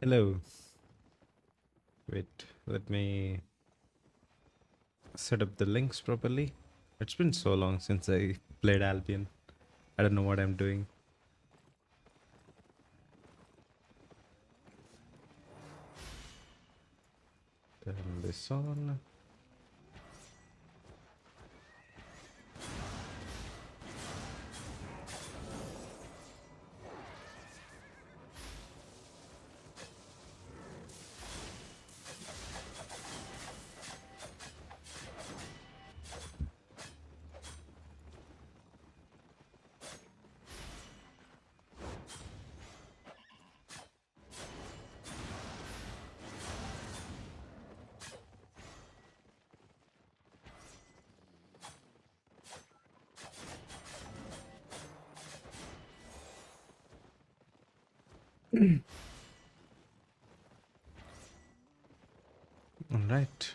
Hello. Wait, let me set up the links properly. It's been so long since I played Albion. I don't know what I'm doing. Turn this on. All right.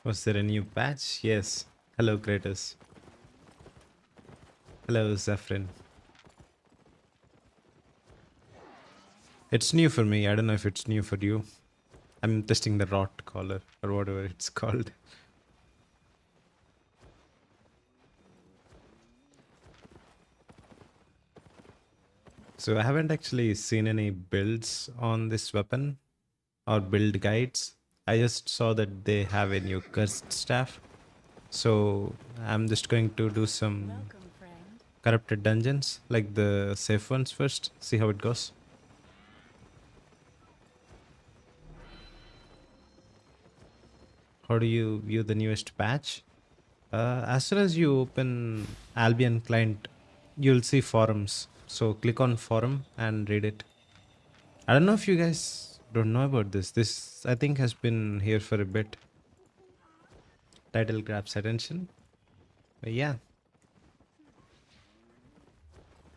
Was there a new patch? Yes. Hello, Kratos. Hello, Zephyrin. It's new for me. I don't know if it's new for you. I'm testing the rot collar or whatever it's called. So I haven't actually seen any builds on this weapon or build guides. I just saw that they have a new cursed staff. So I'm just going to do some Welcome, friend. corrupted dungeons, like the safe ones first, see how it goes. How do you view the newest patch? As soon as you open Albion client, you'll see forums. So click on forum and read it. I don't know if you guys don't know about this. This, I think, has been here for a bit. Title grabs attention. But yeah,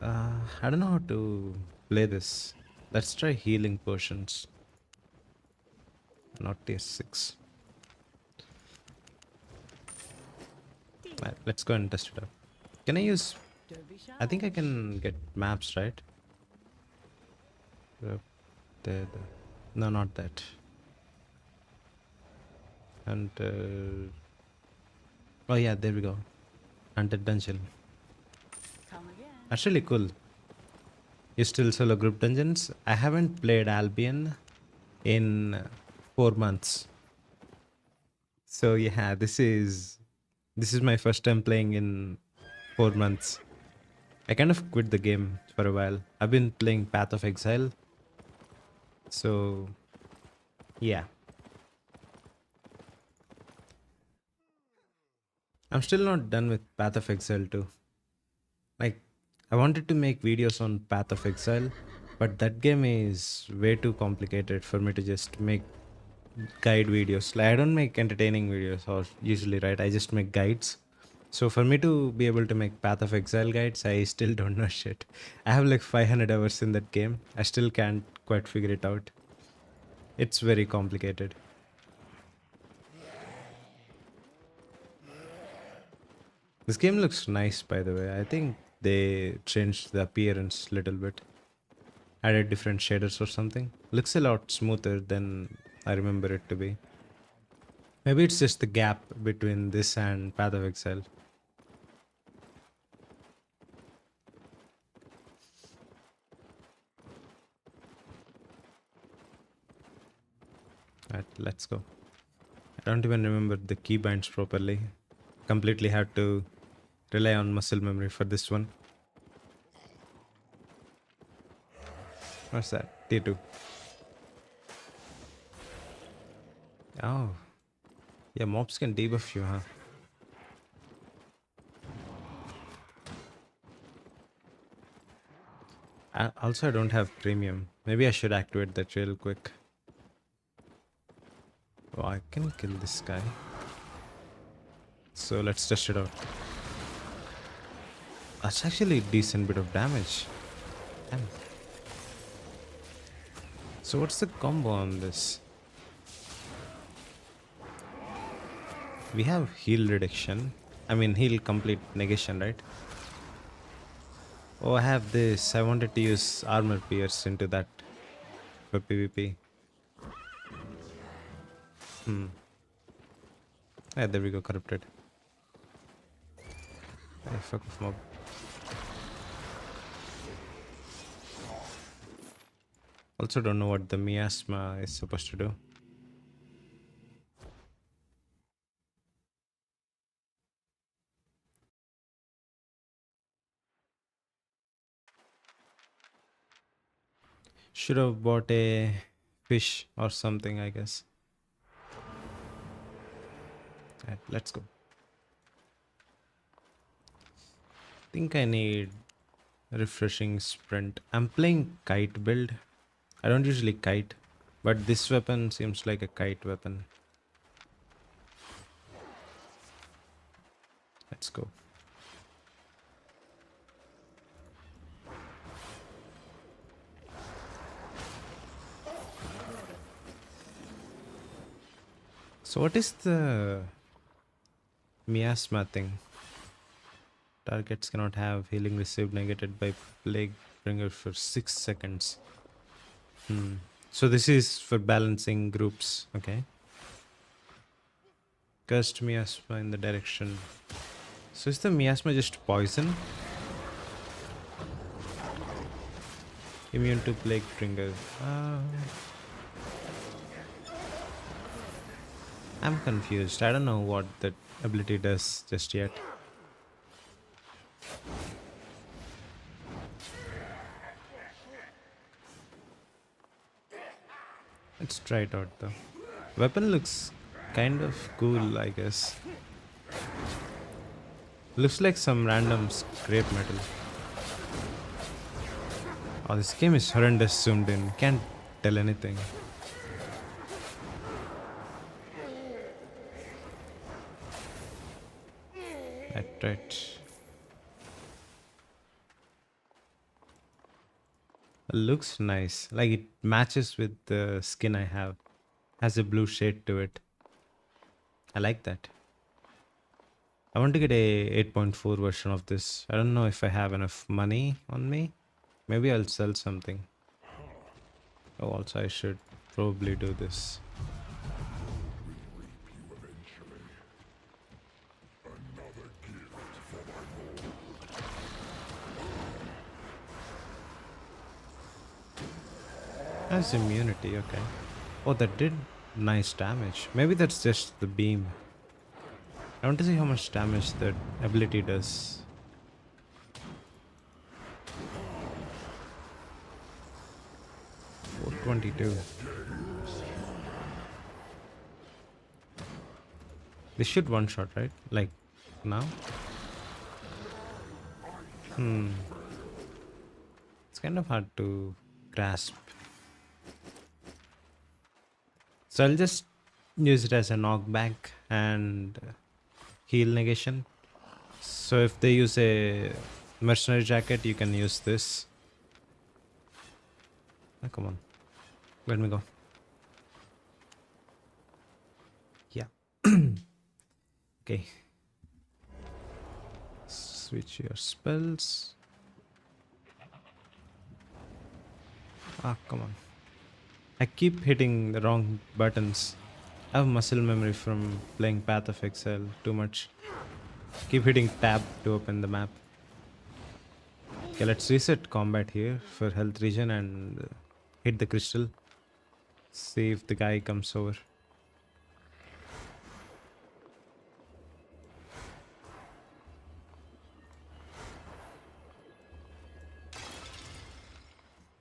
I don't know how to play this. Let's try healing potions. Not tier 6. Right, let's go and test it out. Can I use... Don't be shy. I think I can get maps, right? Yep, there. No, not that. And... oh yeah, there we go. Hunted dungeon. Come again. That's really cool. You still solo group dungeons? I haven't played Albion in 4 months. So yeah, this is my first time playing in 4 months. I kind of quit the game for a while. I've been playing Path of Exile. So yeah. I'm still not done with Path of Exile too. Like, I wanted to make videos on Path of Exile, but that game is way too complicated for me to just make guide videos. Like, I don't make entertaining videos or usually, right? I just make guides. So for me to be able to make Path of Exile guides, I still don't know shit. I have like 500 hours in that game. I still can't quite figure it out. It's very complicated. This game looks nice, by the way. I think they changed the appearance a little bit. Added different shaders or something. Looks a lot smoother than I remember it to be. Maybe it's just the gap between this and Path of Exile. Alright, let's go. I don't even remember the keybinds properly. Completely had to rely on muscle memory for this one. What's that? T2. Oh. Yeah, mobs can debuff you, huh? Also, I don't have premium. Maybe I should activate that real quick. Oh, I can kill this guy. So let's test it out. That's actually a decent bit of damage. Damn. So what's the combo on this? We have heal reduction. I mean heal complete negation, right? Oh, I have this. I wanted to use armor pierce into that for PvP. Yeah, there we go, corrupted. Hey, fuck off, mob. Also don't know what the miasma is supposed to do. Should have bought a fish or something, I guess. Right, let's go. Think I need refreshing sprint. I'm playing kite build. I don't usually kite, but this weapon seems like a kite weapon. Let's go. So what is the miasma thing? Targets cannot have healing received negated by plague bringer for 6 seconds. So this is for balancing groups, okay? Cursed miasma in the direction. So is the miasma just poison? Immune to plague bringer. I'm confused. I don't know what that ability does just yet. Let's try it out though. Weapon looks kind of cool, I guess. Looks like some random scrap metal. Oh, this game is horrendous zoomed in. Can't tell anything. Right. Looks nice. Like it matches with the skin I have. Has a blue shade to it. I like that. I want to get a 8.4 version of this. I don't know if I have enough money on me. Maybe I'll sell something. Oh, also I should probably do this. Has immunity, okay. Oh, that did nice damage. Maybe that's just the beam. I want to see how much damage that ability does. 422. This should one shot, right? Like now? It's kind of hard to grasp. So I'll just use it as a knockback and heal negation. So if they use a mercenary jacket, you can use this. Oh, come on. Let me go. Yeah. Okay. Switch your spells. Ah, come on. I keep hitting the wrong buttons. I have muscle memory from playing Path of Exile too much. Keep hitting tab to open the map. Okay, let's reset combat here for health regen and hit the crystal. See if the guy comes over.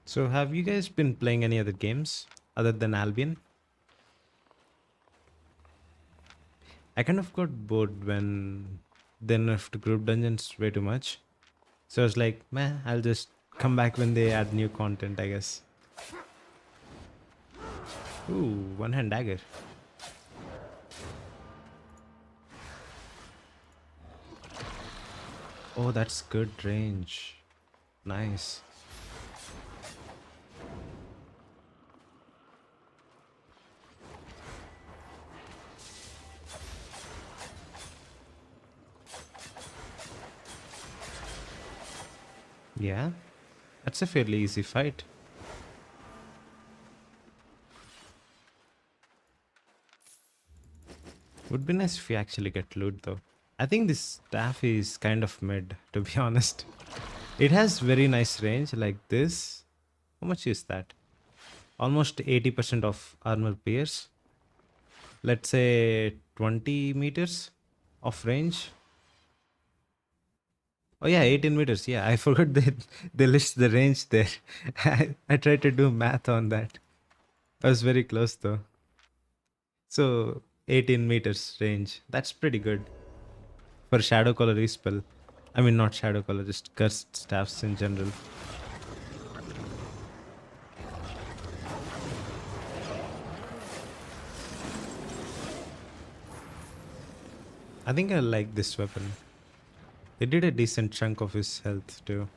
So have you guys been playing any other games other than Albion? I kind of got bored when they nerfed group dungeons way too much. So I was like, man, I'll just come back when they add new content, I guess. Ooh, one hand dagger. Oh, that's good range. Nice. Yeah, that's a fairly easy fight. Would be nice if we actually get loot though. I think this staff is kind of mid, to be honest. It has very nice range like this. How much is that? Almost 80% of armor pierce. Let's say 20 meters of range. Oh yeah, 18 meters. Yeah, I forgot they list the range there. I tried to do math on that. I was very close though. So 18 meters range. That's pretty good for shadow color spell. I mean, not shadow color, just cursed staffs in general. I think I like this weapon. They did a decent chunk of his health too.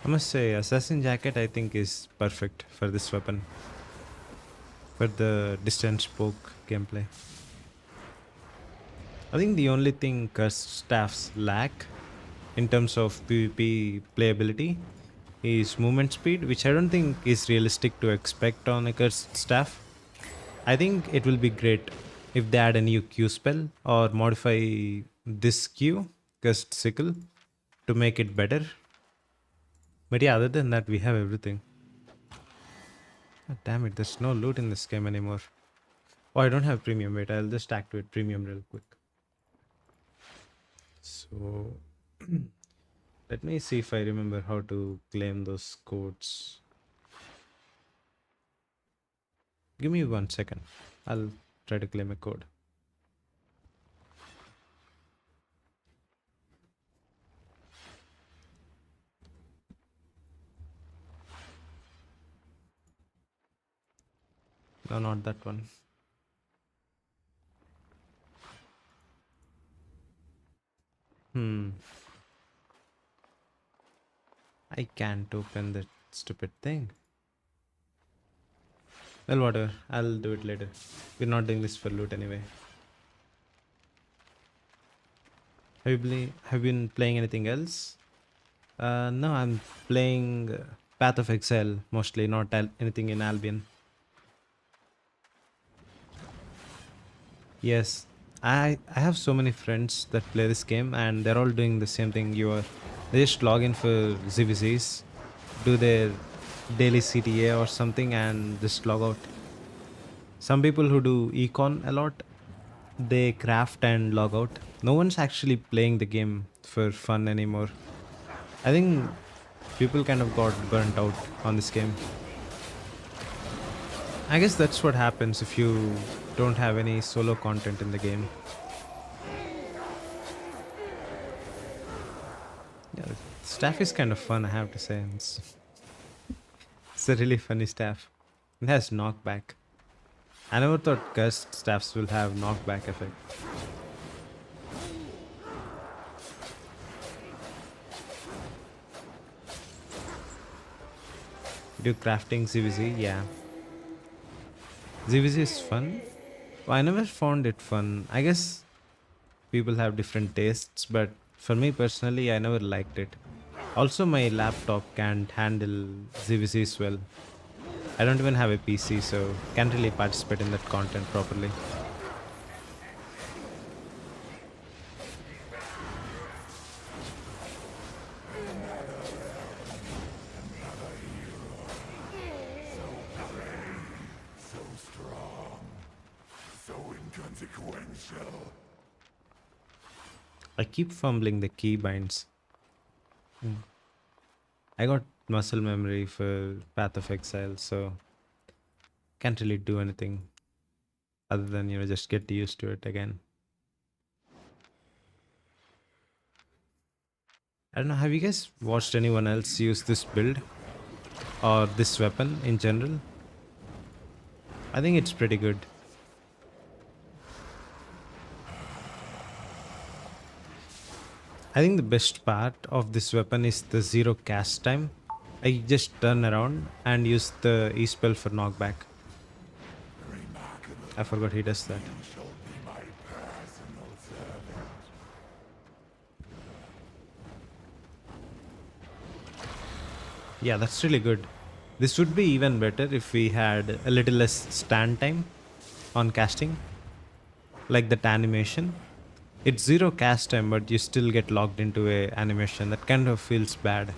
I must say, Assassin Jacket I think is perfect for this weapon, for the distance poke gameplay. I think the only thing cursed staffs lack in terms of PvP playability is movement speed, which I don't think is realistic to expect on a cursed staff. I think it will be great if they add a new Q spell or modify this Q, cursed sickle, to make it better. But yeah, other than that, we have everything. God damn it, there's no loot in this game anymore. Oh, I don't have premium. Wait, I'll just activate premium real quick. So, let me see if I remember how to claim those codes. Give me 1 second. I'll try to claim a code. No, not that one. Hmm. I can't open that stupid thing. Well, whatever. I'll do it later. We're not doing this for loot anyway. Have you been playing anything else? No, I'm playing Path of Exile mostly, not anything in Albion. Yes, I have so many friends that play this game, and they're all doing the same thing you are. They just log in for ZVZs, do their daily CTA or something, and just log out. Some people who do econ a lot, they craft and log out. No one's actually playing the game for fun anymore. I think people kind of got burnt out on this game. I guess that's what happens if you don't have any solo content in the game. Yeah, staff is kind of fun, I have to say. It's a really funny staff. It has knockback. I never thought cursed staffs will have knockback effect. Do crafting ZVZ? Yeah. ZVZ is fun. Well, I never found it fun. I guess people have different tastes, but for me personally, I never liked it. Also, my laptop can't handle ZVZs well. I don't even have a PC, so can't really participate in that content properly. So strong, so inconsequential. I keep fumbling the keybinds. I got muscle memory for Path of Exile, so can't really do anything other than, just get used to it again. I don't know, have you guys watched anyone else use this build or this weapon in general? I think it's pretty good. I think the best part of this weapon is the zero cast time. I just turn around and use the E-spell for knockback. I forgot he does that. Shall be my personal servant. Yeah, that's really good. This would be even better if we had a little less stand time on casting. Like that animation. It's zero cast time, but you still get locked into a animation. That kind of feels bad.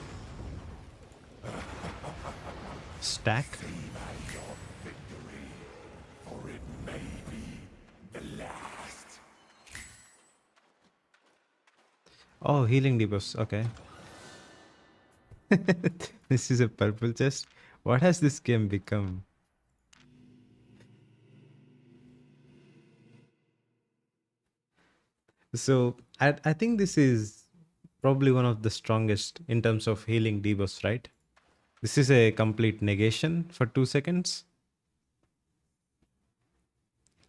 Stack. Victory, for it may be the last. Oh, healing debuffs. Okay. This is a purple chest. What has this game become? So I think this is probably one of the strongest in terms of healing debuffs, right? This is a complete negation for 2 seconds.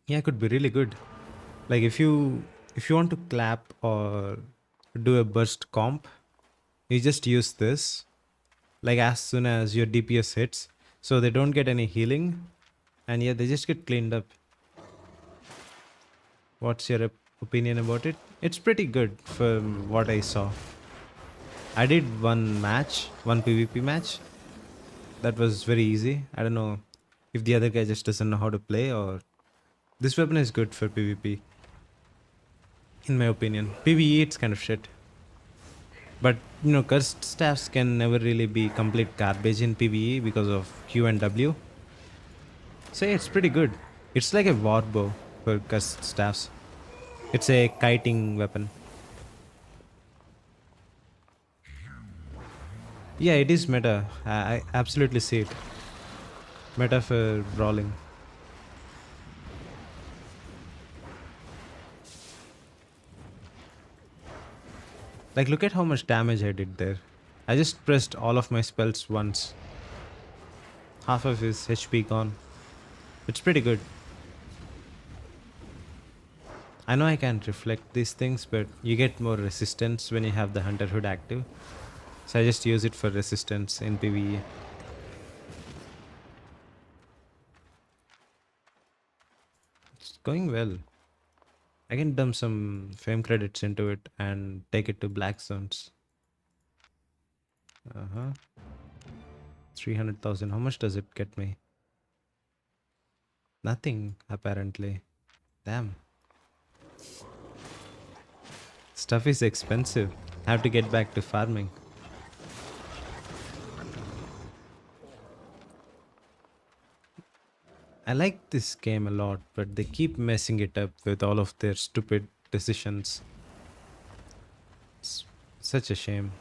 Yeah, it could be really good. Like if you want to clap or do a burst comp, you just use this like as soon as your DPS hits, so they don't get any healing, and yeah, they just get cleaned up. What's your opinion about it? It's pretty good from what I saw. I did one PvP match. That was very easy. I don't know if the other guy just doesn't know how to play, or this weapon is good for PvP. In my opinion, PvE it's kind of shit. But you know, cursed staffs can never really be complete garbage in PvE because of Q and W. So yeah, it's pretty good. It's like a war bow for cursed staffs. It's a kiting weapon. Yeah, it is meta. I absolutely see it. Meta for brawling. Like, look at how much damage I did there. I just pressed all of my spells once. Half of his HP gone. It's pretty good. I know I can't reflect these things, but you get more resistance when you have the Hunter Hood active. So I just use it for resistance in PvE. It's going well. I can dump some fame credits into it and take it to black zones. 300,000. How much does it get me? Nothing, apparently. Damn. Stuff is expensive. I have to get back to farming. I like this game a lot, but they keep messing it up with all of their stupid decisions. It's such a shame.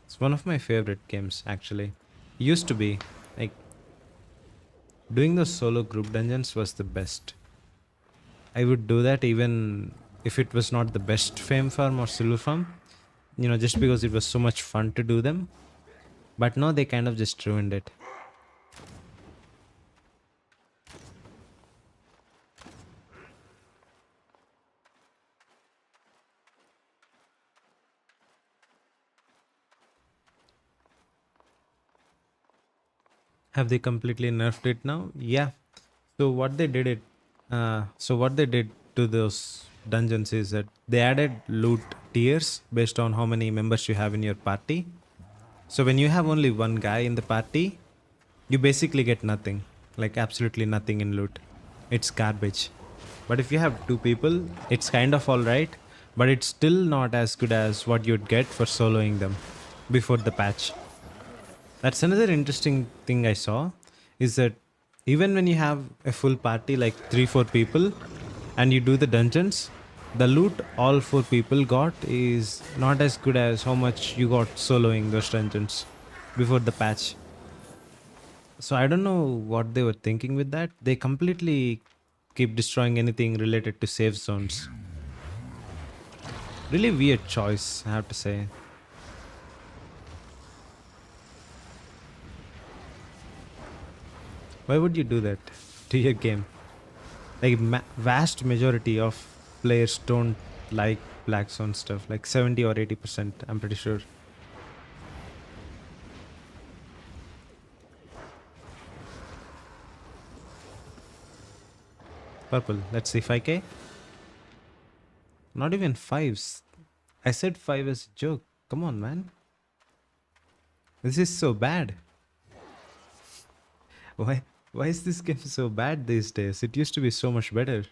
It's one of my favorite games, actually. Used to be. Like, doing those solo group dungeons was the best. I would do that even if it was not the best fame farm or silver farm. You know, just because it was so much fun to do them. But now they kind of just ruined it. Have they completely nerfed it now? Yeah. So what they did to those dungeons is that they added loot tiers based on how many members you have in your party. So when you have only one guy in the party, you basically get nothing, like absolutely nothing in loot. It's garbage. But if you have two people, it's kind of alright, but it's still not as good as what you'd get for soloing them before the patch. That's another interesting thing I saw, is that even when you have a full party like 3-4 people and you do the dungeons, the loot all 4 people got is not as good as how much you got soloing those dungeons before the patch. So I don't know what they were thinking with that. They completely keep destroying anything related to safe zones. Really weird choice, I have to say. Why would you do that to your game? Like vast majority of players don't like black zone stuff, like 70 or 80%, I'm pretty sure. Purple, let's see, 5k. Not even fives. I said 5 as a joke. Come on, man. This is so bad. Why is this game so bad these days? It used to be so much better.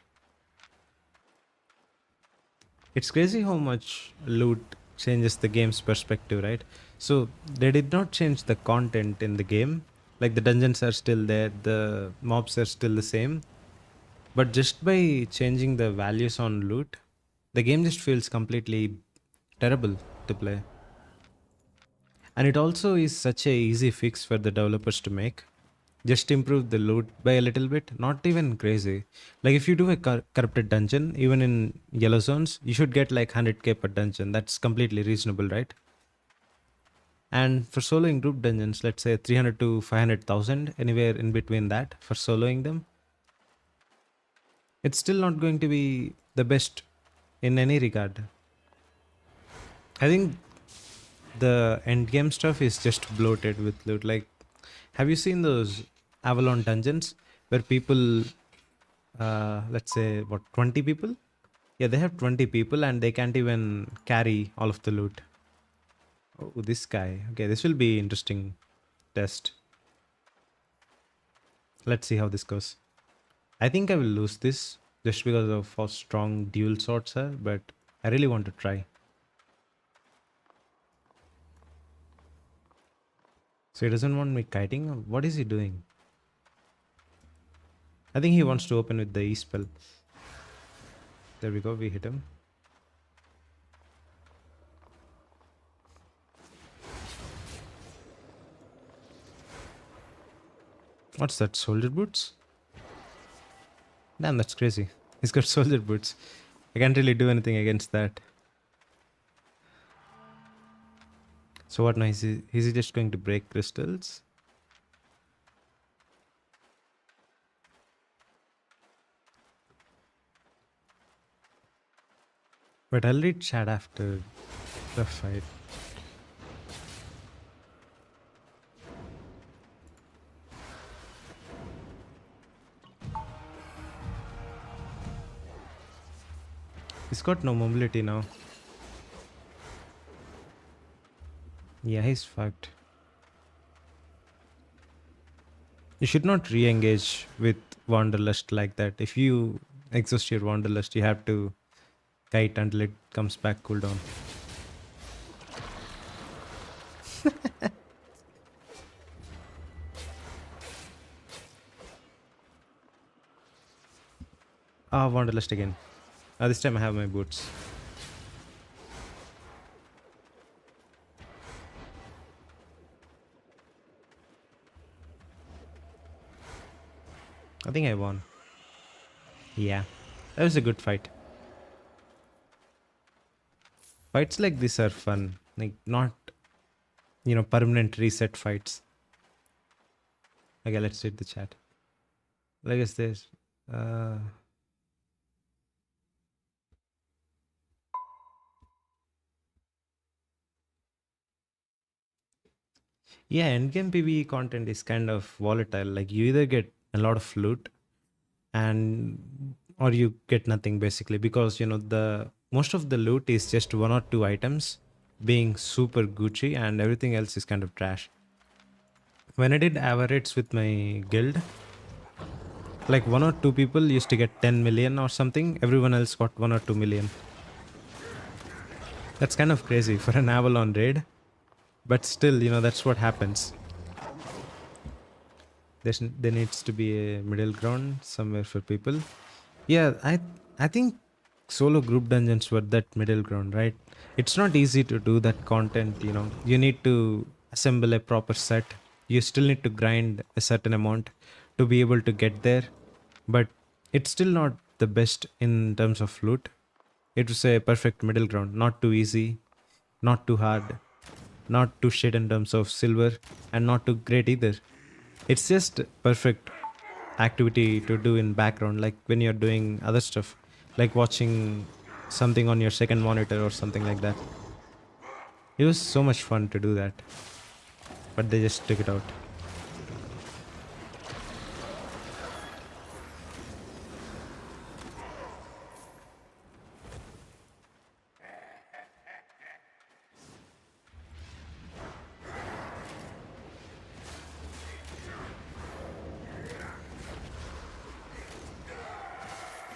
It's crazy how much loot changes the game's perspective, right? So they did not change the content in the game. Like the dungeons are still there, the mobs are still the same. But just by changing the values on loot, the game just feels completely terrible to play. And it also is such a easy fix for the developers to make. Just improve the loot by a little bit, not even crazy. Like if you do a corrupted dungeon, even in yellow zones, you should get like 100k per dungeon. That's completely reasonable, right? And for soloing group dungeons, let's say 300 to 500,000, anywhere in between that for soloing them. It's still not going to be the best in any regard. I think the end game stuff is just bloated with loot. Like, have you seen those Avalon dungeons where people, let's say, what, 20 people? Yeah, they have 20 people and they can't even carry all of the loot. Oh, this guy. Okay, this will be interesting test. Let's see how this goes. I think I will lose this just because of how strong dual swords are, but I really want to try. So he doesn't want me kiting? Or what is he doing? I think he wants to open with the E-spell. There we go, we hit him. What's that, soldier boots? Damn, that's crazy. He's got soldier boots. I can't really do anything against that. So what now, is he just going to break crystals? But I'll read chat after the fight. He's got no mobility now. Yeah, he's fucked. You should not re-engage with Wanderlust like that. If you exhaust your Wanderlust, you have to kite until it comes back cooldown. Ah, Wanderlust again. This time I have my boots. I think I won. Yeah, that was a good fight. Fights like this are fun. Like, not, permanent reset fights. Okay, let's read the chat. Like I said, yeah, endgame PvE content is kind of volatile. Like you either get a lot of loot and or you get nothing basically, because the most of the loot is just 1 or 2 items being super Gucci and everything else is kind of trash. When I did average with my guild, like 1 or 2 people used to get 10 million or something, everyone else got 1 or 2 million. That's kind of crazy for an Avalon raid. But still, that's what happens. There needs to be a middle ground somewhere for people. Yeah, I think solo group dungeons were that middle ground, right? It's not easy to do that content, You need to assemble a proper set. You still need to grind a certain amount to be able to get there. But it's still not the best in terms of loot. It was a perfect middle ground. Not too easy, not too hard, not too shit in terms of silver, and not too great either. It's just perfect activity to do in background, like when you're doing other stuff, like watching something on your second monitor or something like that. It was so much fun to do that, but they just took it out.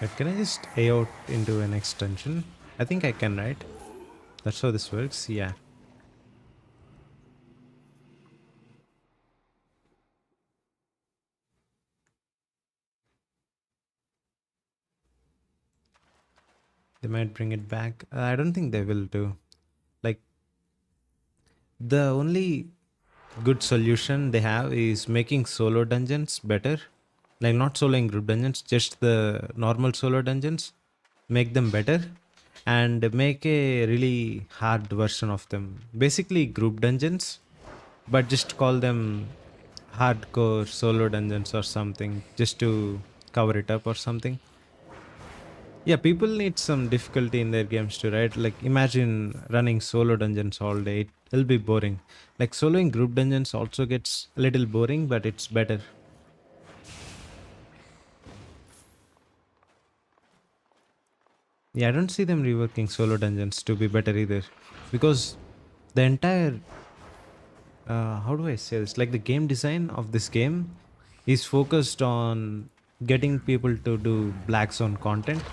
But can I just A out into an extension? I think I can, right? That's how this works. Yeah. They might bring it back. I don't think they will do. Like, the only good solution they have is making solo dungeons better. Like, not solo in group dungeons, just the normal solo dungeons. Make them better and make a really hard version of them. Basically, group dungeons, but just call them hardcore solo dungeons or something, just to cover it up or something. Yeah, people need some difficulty in their games too, right? Like, imagine running solo dungeons all day. It'll be boring. Like, soloing group dungeons also gets a little boring, but it's better. Yeah, I don't see them reworking solo dungeons to be better either. Because the entire how do I say this? Like, the game design of this game is focused on getting people to do black zone content.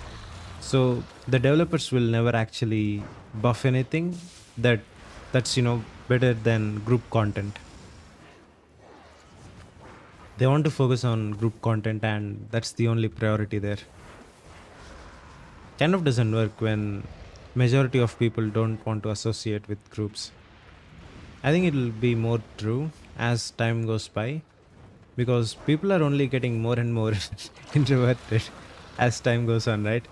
So the developers will never actually buff anything that that's better than group content. They want to focus on group content, and that's the only priority there. Kind of doesn't work when majority of people don't want to associate with groups. I think it'll be more true as time goes by, because people are only getting more and more introverted as time goes on, right?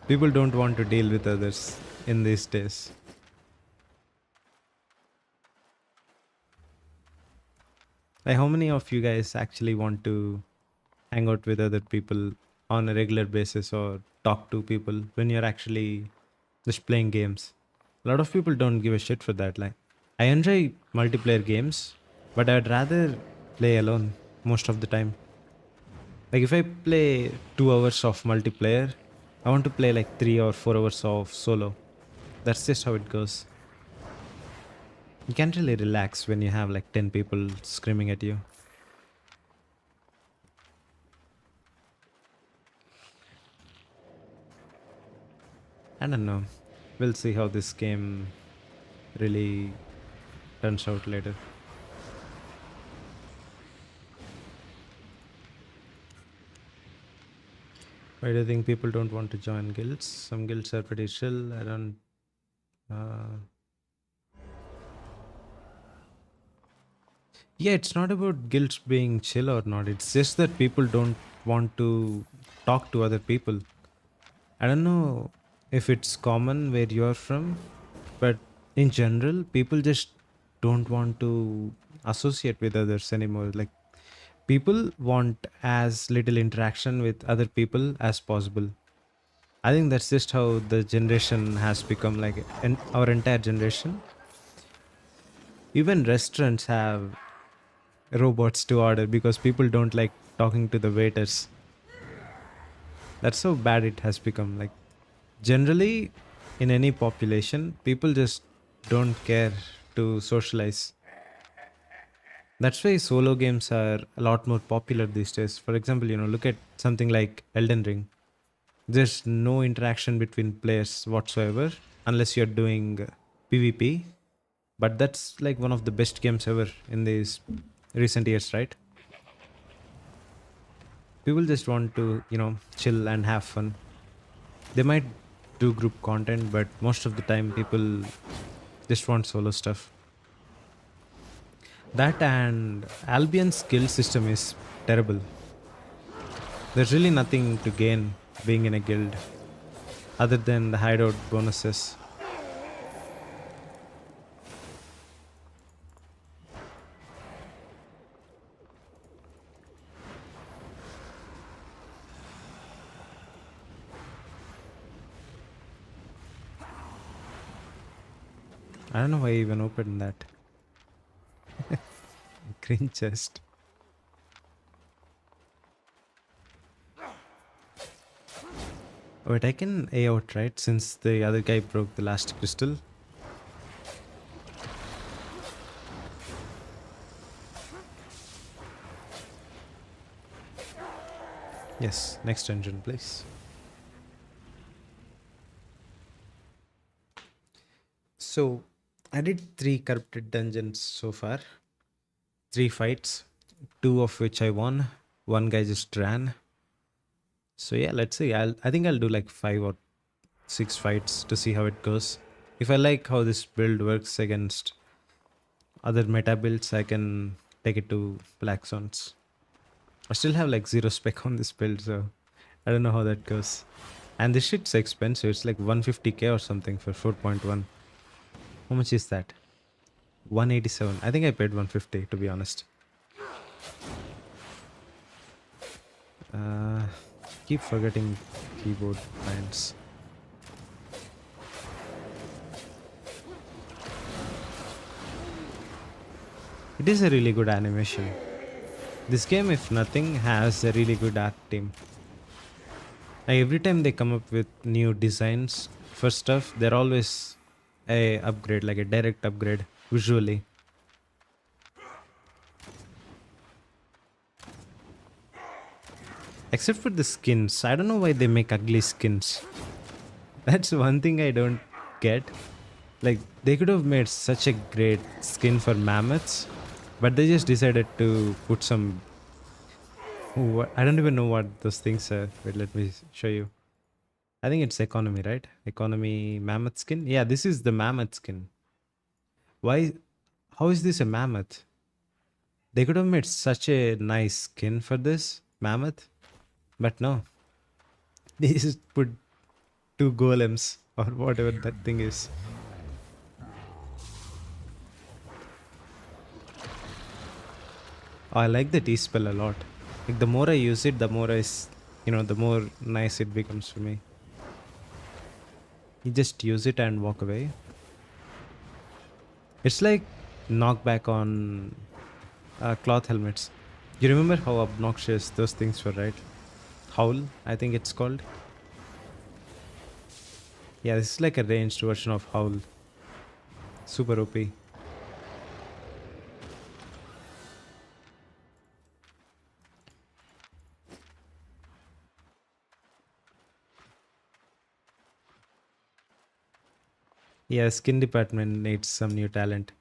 People don't want to deal with others in these days. Like, how many of you guys actually want to hang out with other people on a regular basis or talk to people when you're actually just playing games? A lot of people don't give a shit for that. Like, I enjoy multiplayer games, but I'd rather play alone most of the time. Like, if I play 2 hours of multiplayer, I want to play like 3 or 4 hours of solo. That's just how it goes. You can't really relax when you have like 10 people screaming at you. I don't know. We'll see how this game really turns out later. Why do you think people don't want to join guilds? Some guilds are pretty chill. I don't. Uh, yeah, it's not about guilds being chill or not. It's just that people don't want to talk to other people. I don't know if it's common where you're from, but in general, people just don't want to associate with others anymore. Like, people want as little interaction with other people as possible. I think that's just how the generation has become, like our entire generation. Even restaurants have robots to order because people don't like talking to the waiters. That's how bad it has become. Like, generally, in any population, people just don't care to socialize. That's why solo games are a lot more popular these days. For example, look at something like Elden Ring. There's no interaction between players whatsoever unless you're doing PvP. But that's like one of the best games ever in these recent years, right? People just want to, chill and have fun. They might do group content, but most of the time people just want solo stuff. That and Albion's skill system is terrible. There's really nothing to gain being in a guild other than the hideout bonuses. I don't know why I even opened that. Green chest. Wait, I can A out, right? Since the other guy broke the last crystal. Yes, next dungeon, please. So, I did 3 corrupted dungeons so far. 3 fights, 2 of which I won. One guy just ran. So yeah, let's see. I think I'll do like 5 or 6 fights to see how it goes. If I like how this build works against other meta builds, I can take it to Black Zones. I still have like 0 spec on this build, so I don't know how that goes. And this shit's expensive. It's like 150k or something for 4.1. How much is that? 187. I think I paid 150 to be honest. Uh, keep forgetting keyboard lines. It is a really good animation. This game, if nothing, has a really good art team. Like every time they come up with new designs for stuff, they're always a upgrade, like a direct upgrade visually. Except for the skins. I don't know why they make ugly skins. That's one thing I don't get. Like, they could have made such a great skin for mammoths, but they just decided to put some... I don't even know what those things are. Wait, let me show you. I think it's economy, right? Economy mammoth skin. Yeah, this is the mammoth skin. Why? How is this a mammoth? They could have made such a nice skin for this mammoth, but no. They just put 2 golems or whatever that thing is. I like the T spell a lot. Like the more I use it, the more the more nice it becomes for me. You just use it and walk away. It's like knockback on cloth helmets. You remember how obnoxious those things were, right? Howl, I think it's called. Yeah, this is like a ranged version of Howl. Super OP. Yeah, skin department needs some new talent.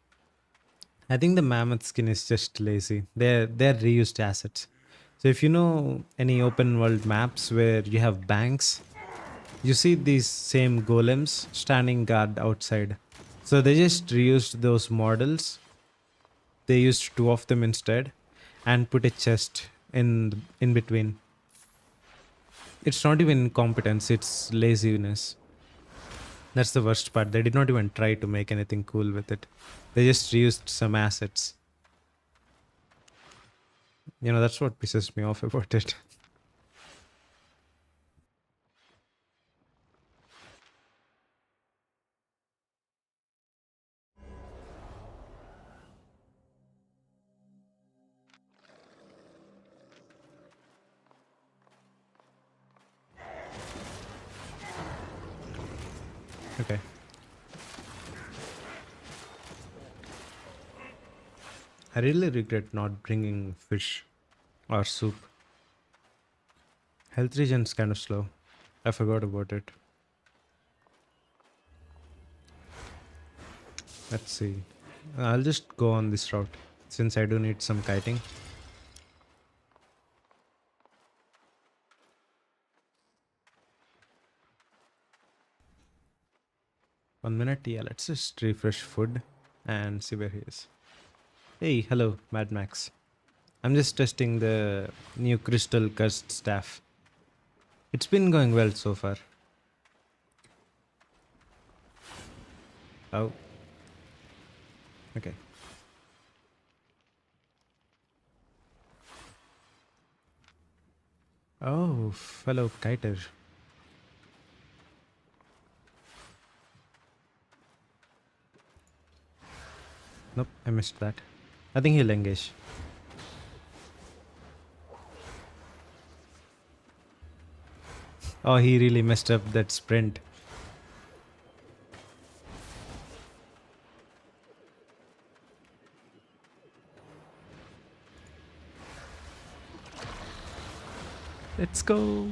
I think the mammoth skin is just lazy. They're reused assets. So if you know any open world maps where you have banks, you see these same golems standing guard outside. So they just reused those models. They used 2 of them instead and put a chest in between. It's not even incompetence, it's laziness. That's the worst part. They did not even try to make anything cool with it. They just reused some assets. That's what pisses me off about it. Okay. I really regret not bringing fish or soup. Health regen's kind of slow. I forgot about it. Let's see. I'll just go on this route since I do need some kiting. One minute, yeah, let's just refresh food and see where he is. Hey, hello, Mad Max. I'm just testing the new crystal cursed staff. It's been going well so far. Oh. Okay. Oh, fellow kiter. Nope, I missed that. I think he'll engage. Oh, he really messed up that sprint. Let's go.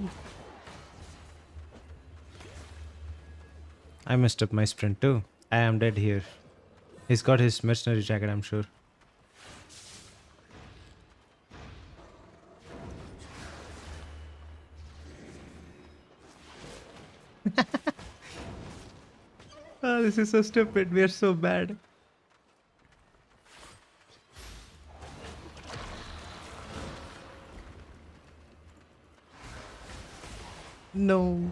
I messed up my sprint too. I am dead here. He's got his mercenary jacket, I'm sure. Oh, this is so stupid. We are so bad. No.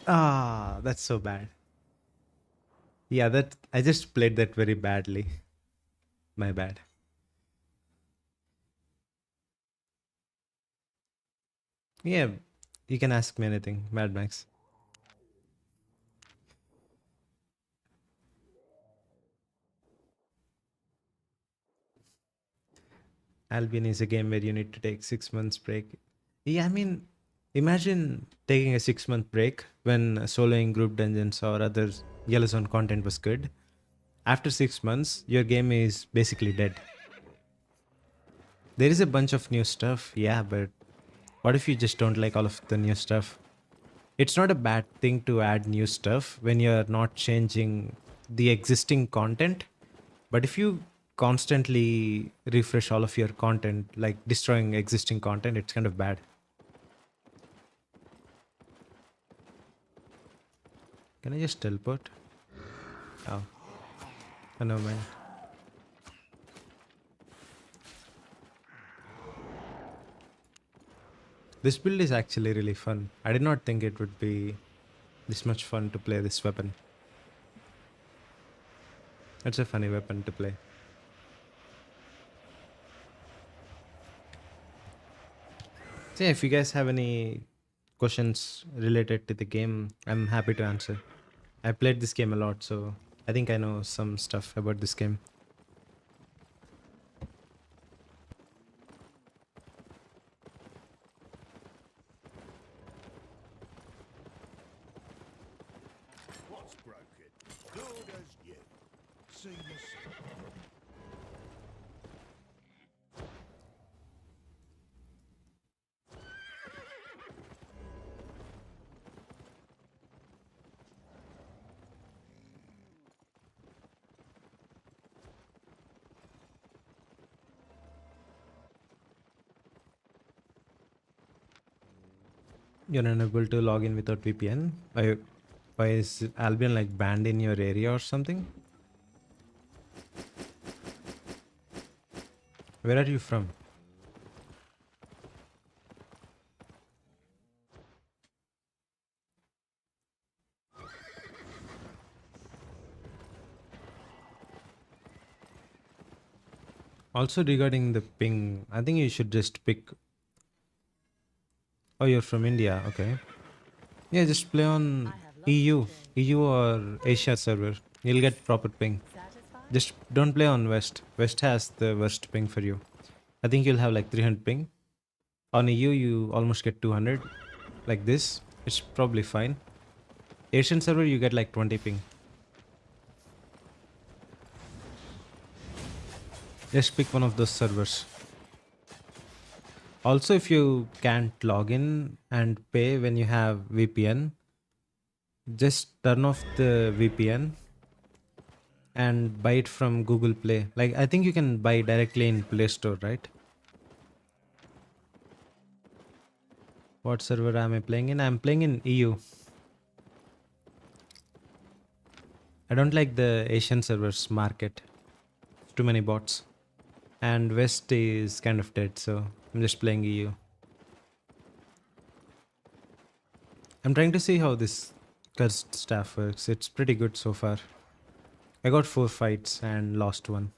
Ah, that's so bad. Yeah, that I just played that very badly. My bad. Yeah, you can ask me anything, Mad Max. Albion is a game where you need to take 6 months break. Yeah, I mean, imagine taking a 6 month break when soloing group dungeons or other Yellow Zone content was good. After 6 months, your game is basically dead. There is a bunch of new stuff, yeah, but what if you just don't like all of the new stuff? It's not a bad thing to add new stuff when you're not changing the existing content. But if you constantly refresh all of your content, like destroying existing content, it's kind of bad. Can I just teleport? Oh, no, man. This build is actually really fun. I did not think it would be this much fun to play this weapon. It's a funny weapon to play. So yeah, if you guys have any questions related to the game, I'm happy to answer. I played this game a lot, so I think I know some stuff about this game. What's broken? Good as new. See you soon. You're unable to log in without VPN. Why is Albion like banned in your area or something? Where are you from? Also regarding the ping, I think you should just pick. Oh, you're from India. Okay. Yeah, just play on EU, EU or Asia server. You'll get proper ping. Satisfied? Just don't play on West. West has the worst ping for you. I think you'll have like 300 ping. On EU, you almost get 200. Like this, it's probably fine. Asian server, you get like 20 ping. Just pick one of those servers. Also, if you can't log in and pay when you have VPN, just turn off the VPN and buy it from Google Play. Like, I think you can buy directly in Play Store, right? What server am I playing in? I'm playing in EU. I don't like the Asian servers market. Too many bots. And West is kind of dead, so I'm just playing EU. I'm trying to see how this cursed staff works. It's pretty good so far. I got 4 fights and lost one.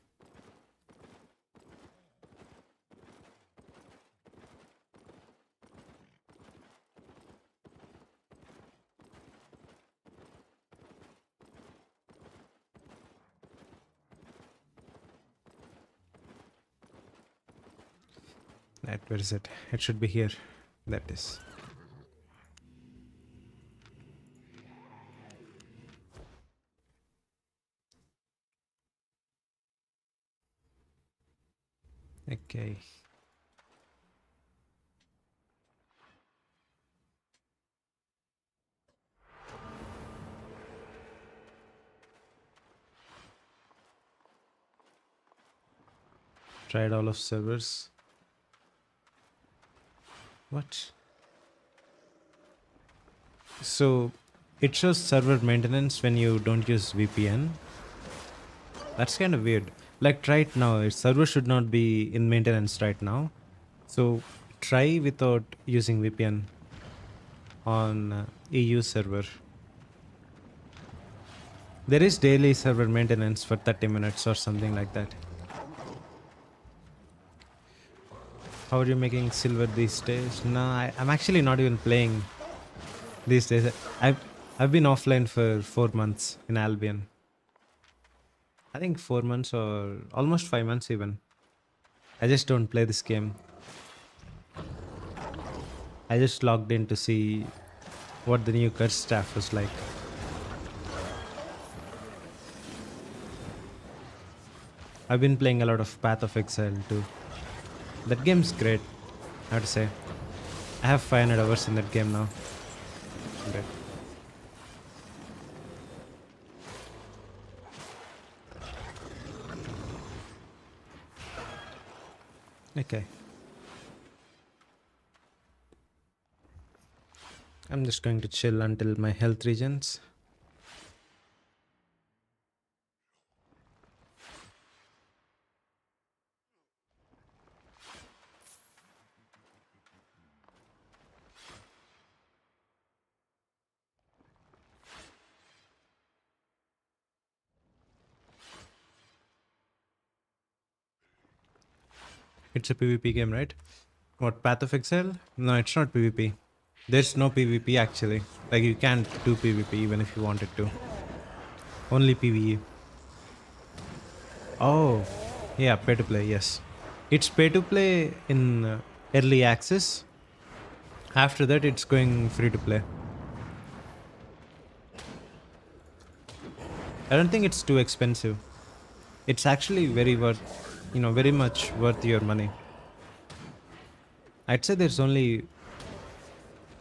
Right, where is it? It should be here. That is. Okay. Tried all of servers. What? So it shows server maintenance when you don't use VPN. That's kind of weird. Like right now, server should not be in maintenance right now. So try without using VPN on EU server. There is daily server maintenance for 30 minutes or something like that. How are you making silver these days? No, I'm actually not even playing these days. I've been offline for 4 months in Albion. I think 4 months or almost 5 months even. I just don't play this game. I just logged in to see what the new curse staff was like. I've been playing a lot of Path of Exile too. That game's great, I have to say. I have 500 hours in that game now. Great. Okay. I'm just going to chill until my health regens. It's a PvP game, right? What, Path of Exile? No, it's not PvP. There's no PvP actually. Like you can't do PvP even if you wanted to. Only PvE. Oh, yeah, pay to play, yes. It's pay to play in early access. After that, it's going free to play. I don't think it's too expensive. It's actually very worth, very much worth your money. I'd say there's only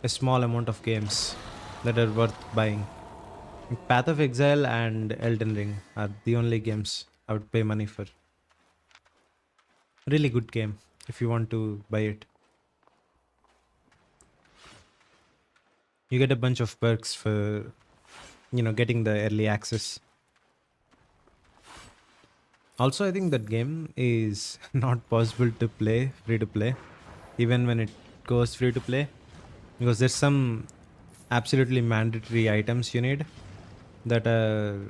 a small amount of games that are worth buying. Path of Exile and Elden Ring are the only games I would pay money for. Really good game if you want to buy it. You get a bunch of perks for, getting the early access. Also, I think that game is not possible to play free to play, even when it goes free to play, because there's some absolutely mandatory items you need that are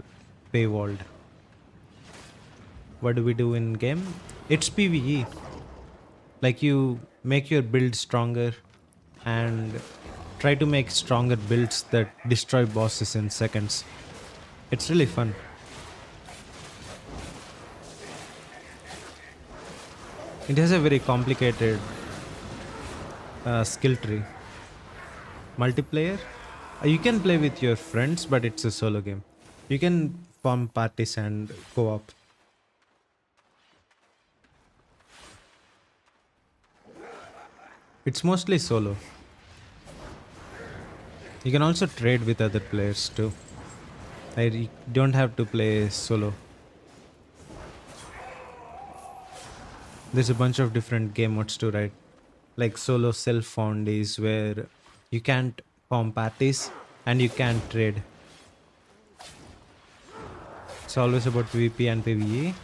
paywalled. What do we do in game? It's PvE. Like you make your build stronger and try to make stronger builds that destroy bosses in seconds. It's really fun. It has a very complicated skill tree. Multiplayer, you can play with your friends, but it's a solo game. You can form parties and co-op. It's mostly solo. You can also trade with other players too. You don't have to play solo. There's a bunch of different game modes too, right? Like solo self-found is where you can't form parties and you can't trade. It's always about PvP and PvE.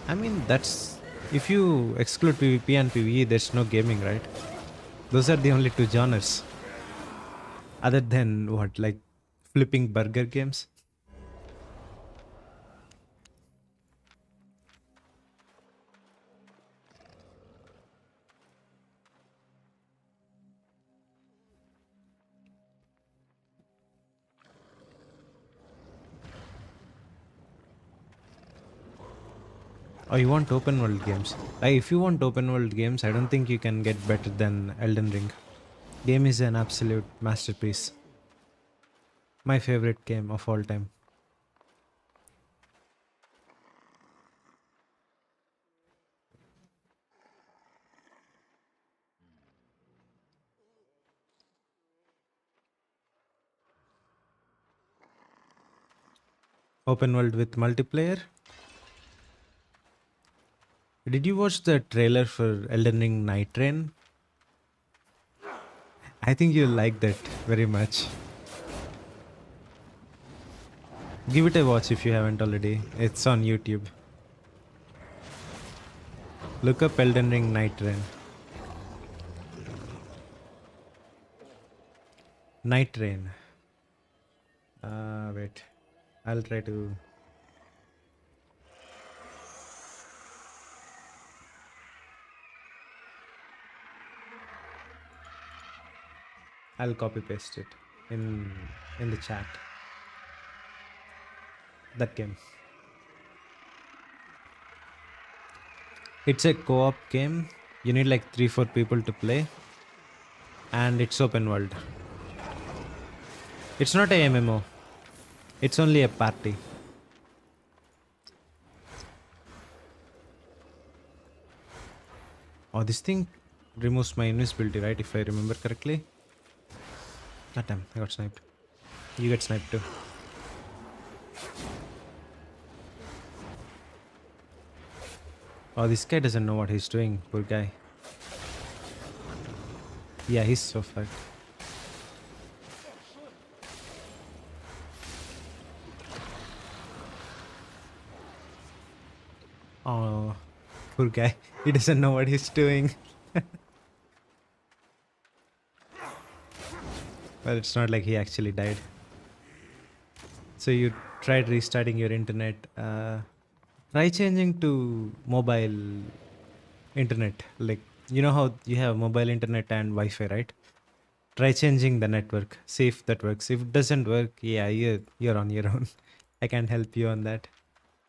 I mean, that's if you exclude PvP and PvE, there's no gaming, right? Those are the only two genres. Other than what, like flipping burger games? Oh, you want open world games? Like, if you want open world games, I don't think you can get better than Elden Ring. Game is an absolute masterpiece. My favorite game of all time. Open world with multiplayer. Did you watch the trailer for Elden Ring Night Train? I think you'll like that very much. Give it a watch if you haven't already. It's on YouTube. Look up Elden Ring Night Train. Night Train. Wait. I'll try to. I'll copy paste it in the chat. That game. It's a co-op game. You need like 3-4 people to play, and it's open world. It's not a MMO. It's only a party. Oh, this thing removes my invisibility, right? If I remember correctly. God damn, I got sniped. You get sniped too. Oh, this guy doesn't know what he's doing, poor guy. Yeah, he's so fucked. Oh, poor guy. He doesn't know what he's doing. Well, it's not like he actually died. So you tried restarting your internet. Try changing to mobile internet. Like, you know how you have mobile internet and Wi-Fi, right? Try changing the network. See if that works. If it doesn't work, yeah, you're on your own. I can't help you on that.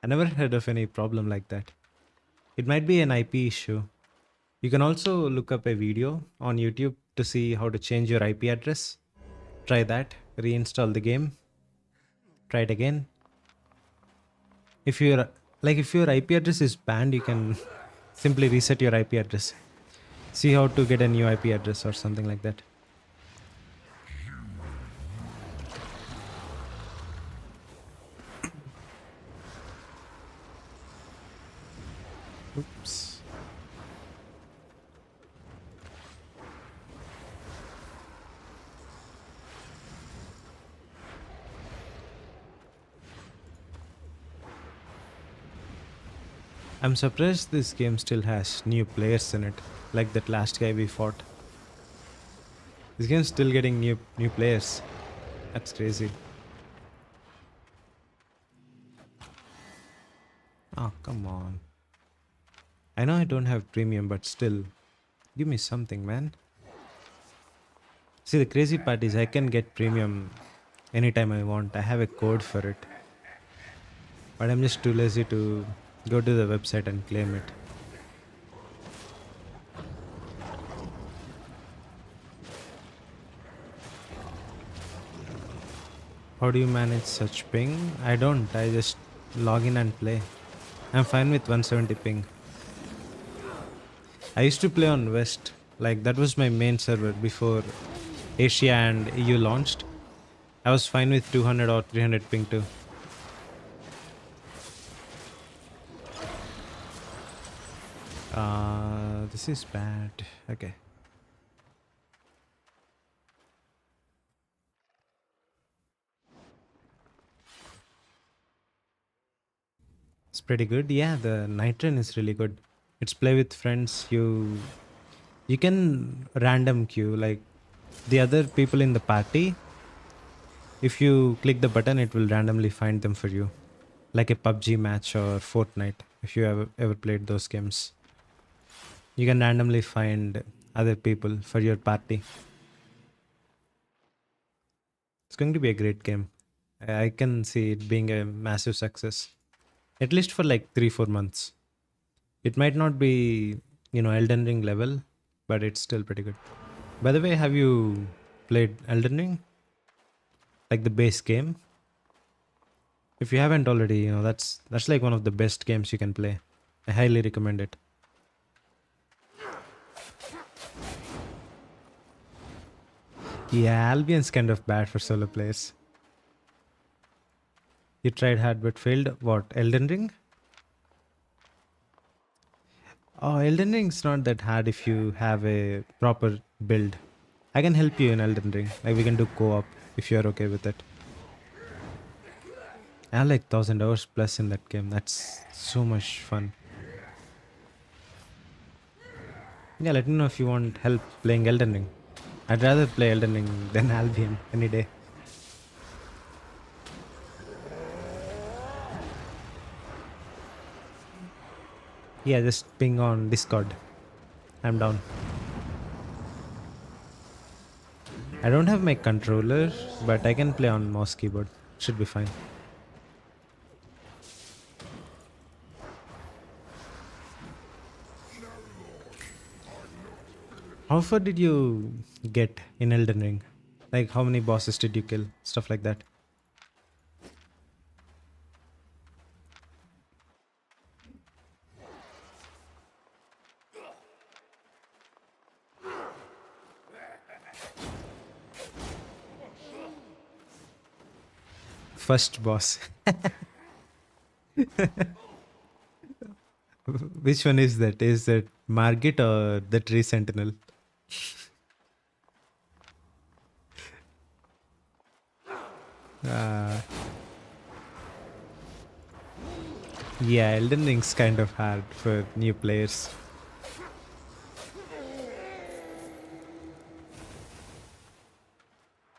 I never heard of any problem like that. It might be an IP issue. You can also look up a video on YouTube to see how to change your IP address. Try that. Reinstall the game. Try it again. If your IP address is banned, you can simply reset your IP address. See how to get a new IP address or something like that. Oops. I'm surprised this game still has new players in it, like that last guy we fought. This game's still getting new players. That's crazy. Oh, come on. I know I don't have premium, but still, give me something, man. See, the crazy part is I can get premium anytime I want. I have a code for it. But I'm just too lazy to go to the website and claim it. How do you manage such ping? I don't. I just log in and play. I'm fine with 170 ping. I used to play on West. Like, that was my main server before Asia and EU launched. I was fine with 200 or 300 ping too. This is bad. Okay. It's pretty good. Yeah, the Night Train is really good. It's play with friends. You can random queue like the other people in the party. If you click the button, it will randomly find them for you, like a PUBG match or Fortnite. If you ever played those games, you can randomly find other people for your party. It's going to be a great game. I can see it being a massive success, at least for like 3-4 months. It might not be, Elden Ring level, but it's still pretty good. By the way, have you played Elden Ring? Like the base game? If you haven't already, that's like one of the best games you can play. I highly recommend it. Yeah, Albion's kind of bad for solo players. You tried hard but failed. What, Elden Ring? Oh, Elden Ring's not that hard if you have a proper build. I can help you in Elden Ring. Like we can do co-op if you're okay with it. I have like 1,000 hours plus in that game. That's so much fun. Yeah, let me know if you want help playing Elden Ring. I'd rather play Elden Ring than Albion any day. Yeah, just ping on Discord. I'm down. I don't have my controller, but I can play on mouse keyboard. Should be fine. How far did you get in Elden Ring? Like how many bosses did you kill? Stuff like that. First boss. Which one is that? Is that Margit or the Tree Sentinel? Uh, yeah, Elden Ring's kind of hard for new players.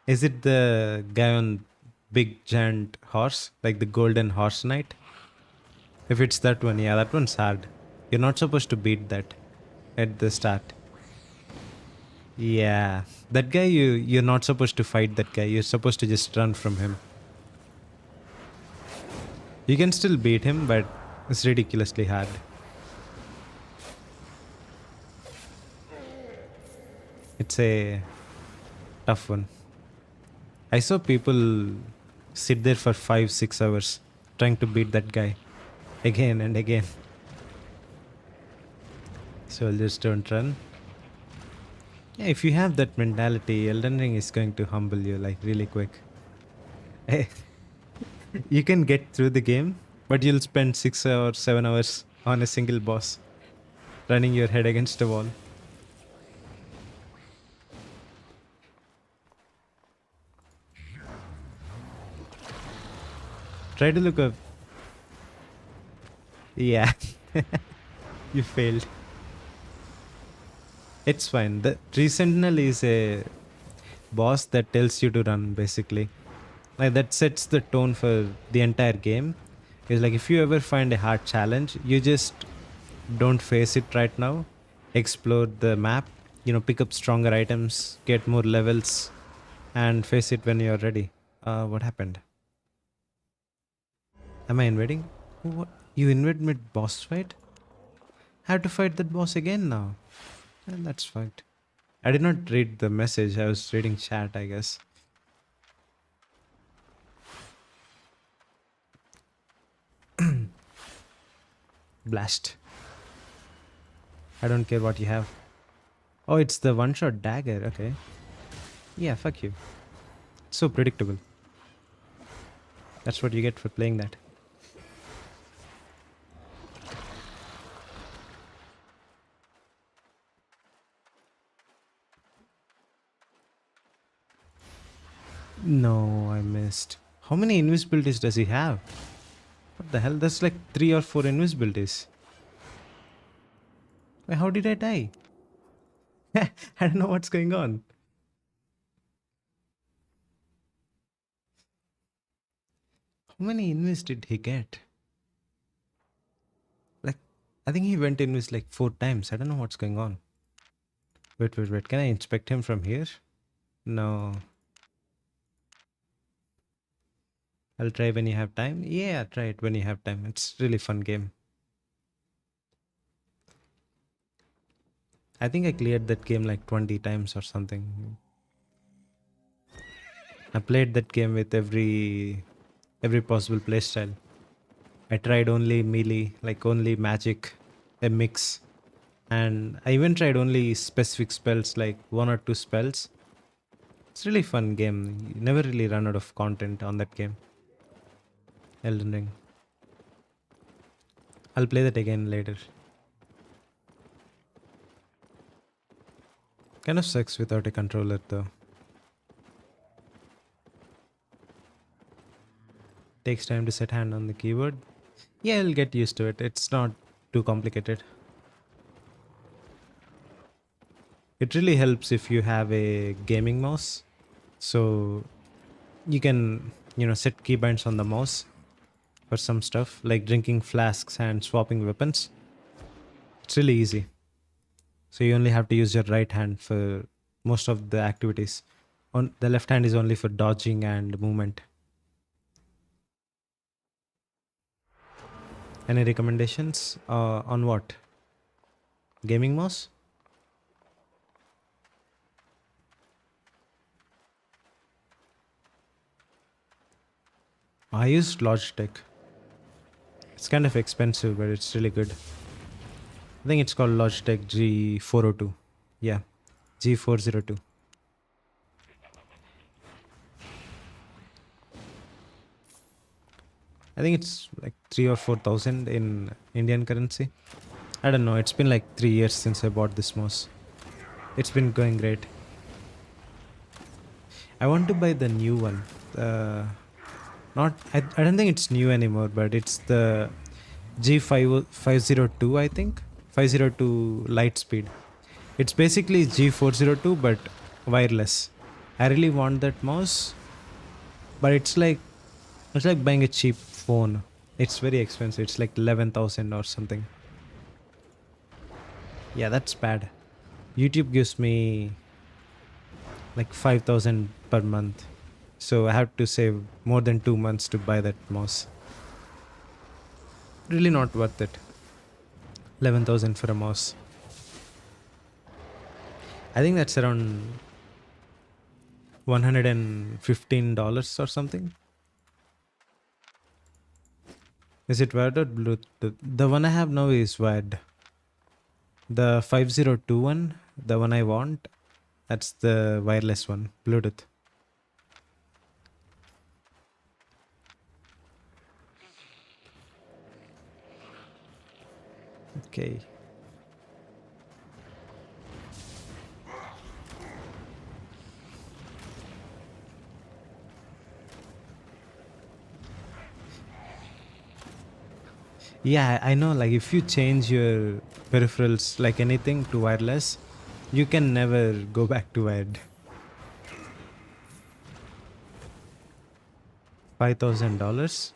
Is it the guy on big giant horse? Like the golden horse knight? If it's that one, yeah, that one's hard. You're not supposed to beat that at the start. Yeah. That guy you're not supposed to fight that guy. You're supposed to just run from him. You can still beat him, but it's ridiculously hard. It's a tough one. I saw people sit there for 5-6 hours trying to beat that guy again and again. Soldiers don't run. Yeah, if you have that mentality, Elden Ring is going to humble you like really quick. You can get through the game, but you'll spend 6 or 7 hours on a single boss, running your head against a wall. Try to look up. Yeah, you failed. It's fine. The Tree Sentinel is a boss that tells you to run, basically. Like that sets the tone for the entire game. It's like if you ever find a hard challenge, you just don't face it right now. Explore the map, pick up stronger items, get more levels, and face it when you're ready. What happened? Am I invading? What? You invade mid boss fight? Have to fight that boss again now. And that's fucked. I did not read the message. I was reading chat, I guess. Blast. I don't care what you have. Oh, it's the one-shot dagger. Okay. Yeah, fuck you. So predictable. That's what you get for playing that. No, I missed. How many invisibilities does he have? What the hell? That's like 3 or 4 invisibilities. Wait, how did I die? I don't know what's going on. How many invis did he get? Like, I think he went invis like 4 times. I don't know what's going on. Wait. Can I inspect him from here? No. I'll try when you have time. Yeah, try it when you have time. It's really fun game. I think I cleared that game like 20 times or something. I played that game with every possible playstyle. I tried only melee, like only magic, a mix, and I even tried only specific spells, like one or two spells. It's really fun game. You never really run out of content on that game. Elden Ring. I'll play that again later. Kind of sucks without a controller though. Takes time to set hand on the keyboard. Yeah, I'll get used to it. It's not too complicated. It really helps if you have a gaming mouse. So you can, set keybinds on the mouse for some stuff like drinking flasks and swapping weapons. It's really easy. So you only have to use your right hand for most of the activities. On the left hand is only for dodging and movement. Any recommendations on what? Gaming mouse? I used Logitech. It's kind of expensive, but it's really good. I think it's called Logitech G402. Yeah, G402. I think it's like 3 or 4 thousand in Indian currency. I don't know. It's been like 3 years since I bought this mouse. It's been going great. I want to buy the new one. Not. I don't think it's new anymore, but it's the G502. I think 502 light speed. It's basically G402 but wireless. I really want that mouse, but it's like buying a cheap phone. It's very expensive. It's like 11,000 or something. Yeah, that's bad. YouTube gives me like 5,000 per month. So I have to save more than 2 months to buy that mouse. Really not worth it. 11,000 for a mouse. I think that's around $115 or something. Is it wired or Bluetooth? The one I have now is wired. The 502 one, the one I want, that's the wireless one, Bluetooth. Okay. Yeah, I know, like if you change your peripherals like anything to wireless, you can never go back to wired. $5,000?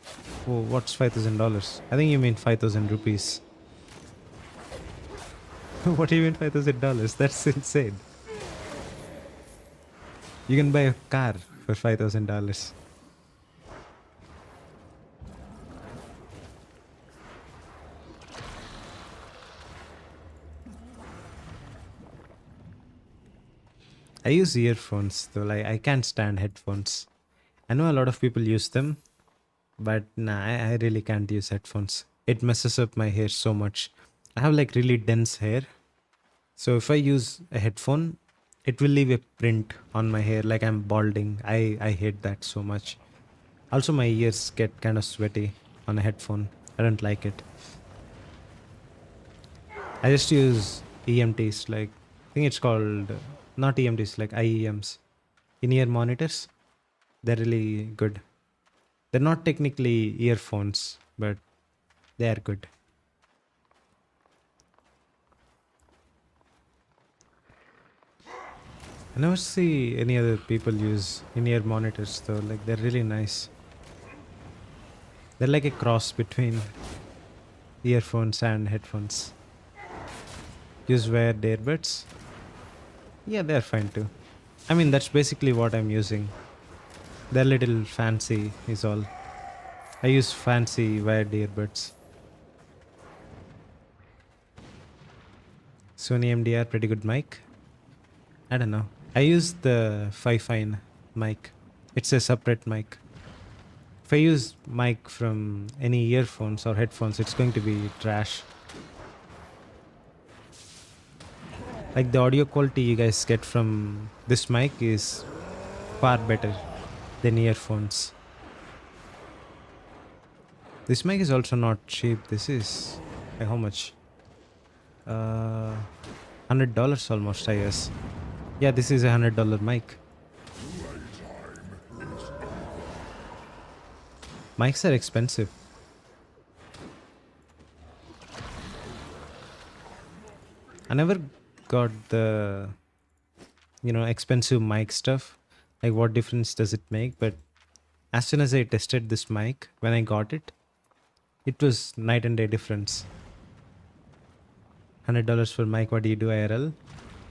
Oh, what's $5,000? I think you mean 5,000 rupees. What do you mean $5,000? That's insane. You can buy a car for $5,000. I use earphones though, like I can't stand headphones. I know a lot of people use them, but nah, I really can't use headphones. It messes up my hair so much. I have like really dense hair. So if I use a headphone, it will leave a print on my hair like I'm balding. I hate that so much. Also my ears get kind of sweaty on a headphone. I don't like it. I just use EMTs, like I think it's called not EMTs, like IEMs, in-ear monitors. They're really good. They're not technically earphones, but they are good. I never see any other people use in-ear monitors though. Like they're really nice. They're like a cross between earphones and headphones. Use wired earbuds. Yeah, they're fine too. I mean, that's basically what I'm using. They're little fancy is all. I use fancy wired earbuds. Sony MDR, pretty good mic. I don't know. I use the Fifine mic. It's a separate mic. If I use mic from any earphones or headphones, it's going to be trash. Like the audio quality you guys get from this mic is far better than earphones. This mic is also not cheap. This is like how much? $100 almost, I guess. Yeah, this is $100 mic. Mics are expensive. I never got the expensive mic stuff. Like what difference does it make? But as soon as I tested this mic, when I got it, it was night and day difference. $100 for mic. What do you do, IRL?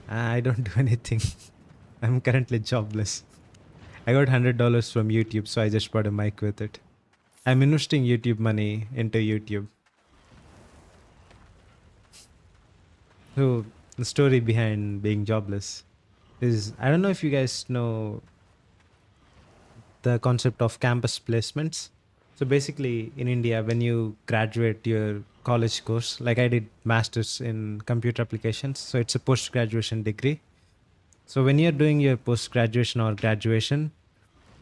I don't do anything. I'm currently jobless. I got $100 from YouTube, so I just bought a mic with it. I'm investing YouTube money into YouTube. So the story behind being jobless is, I don't know if you guys know the concept of campus placements. So basically in India, when you graduate your college course, like I did masters in computer applications, so it's a post graduation degree. So when you're doing your post graduation or graduation,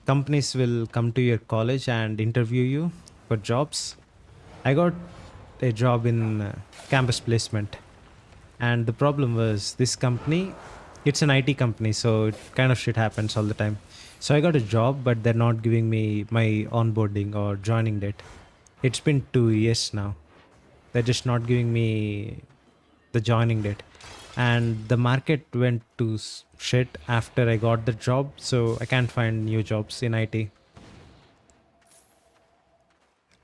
companies will come to your college and interview you for jobs. I got a job in campus placement, and the problem was this company, it's an IT company, so it kind of shit happens all the time. So I got a job, but they're not giving me my onboarding or joining date. It's been 2 years now. They're just not giving me the joining date. And the market went to shit after I got the job, so I can't find new jobs in IT.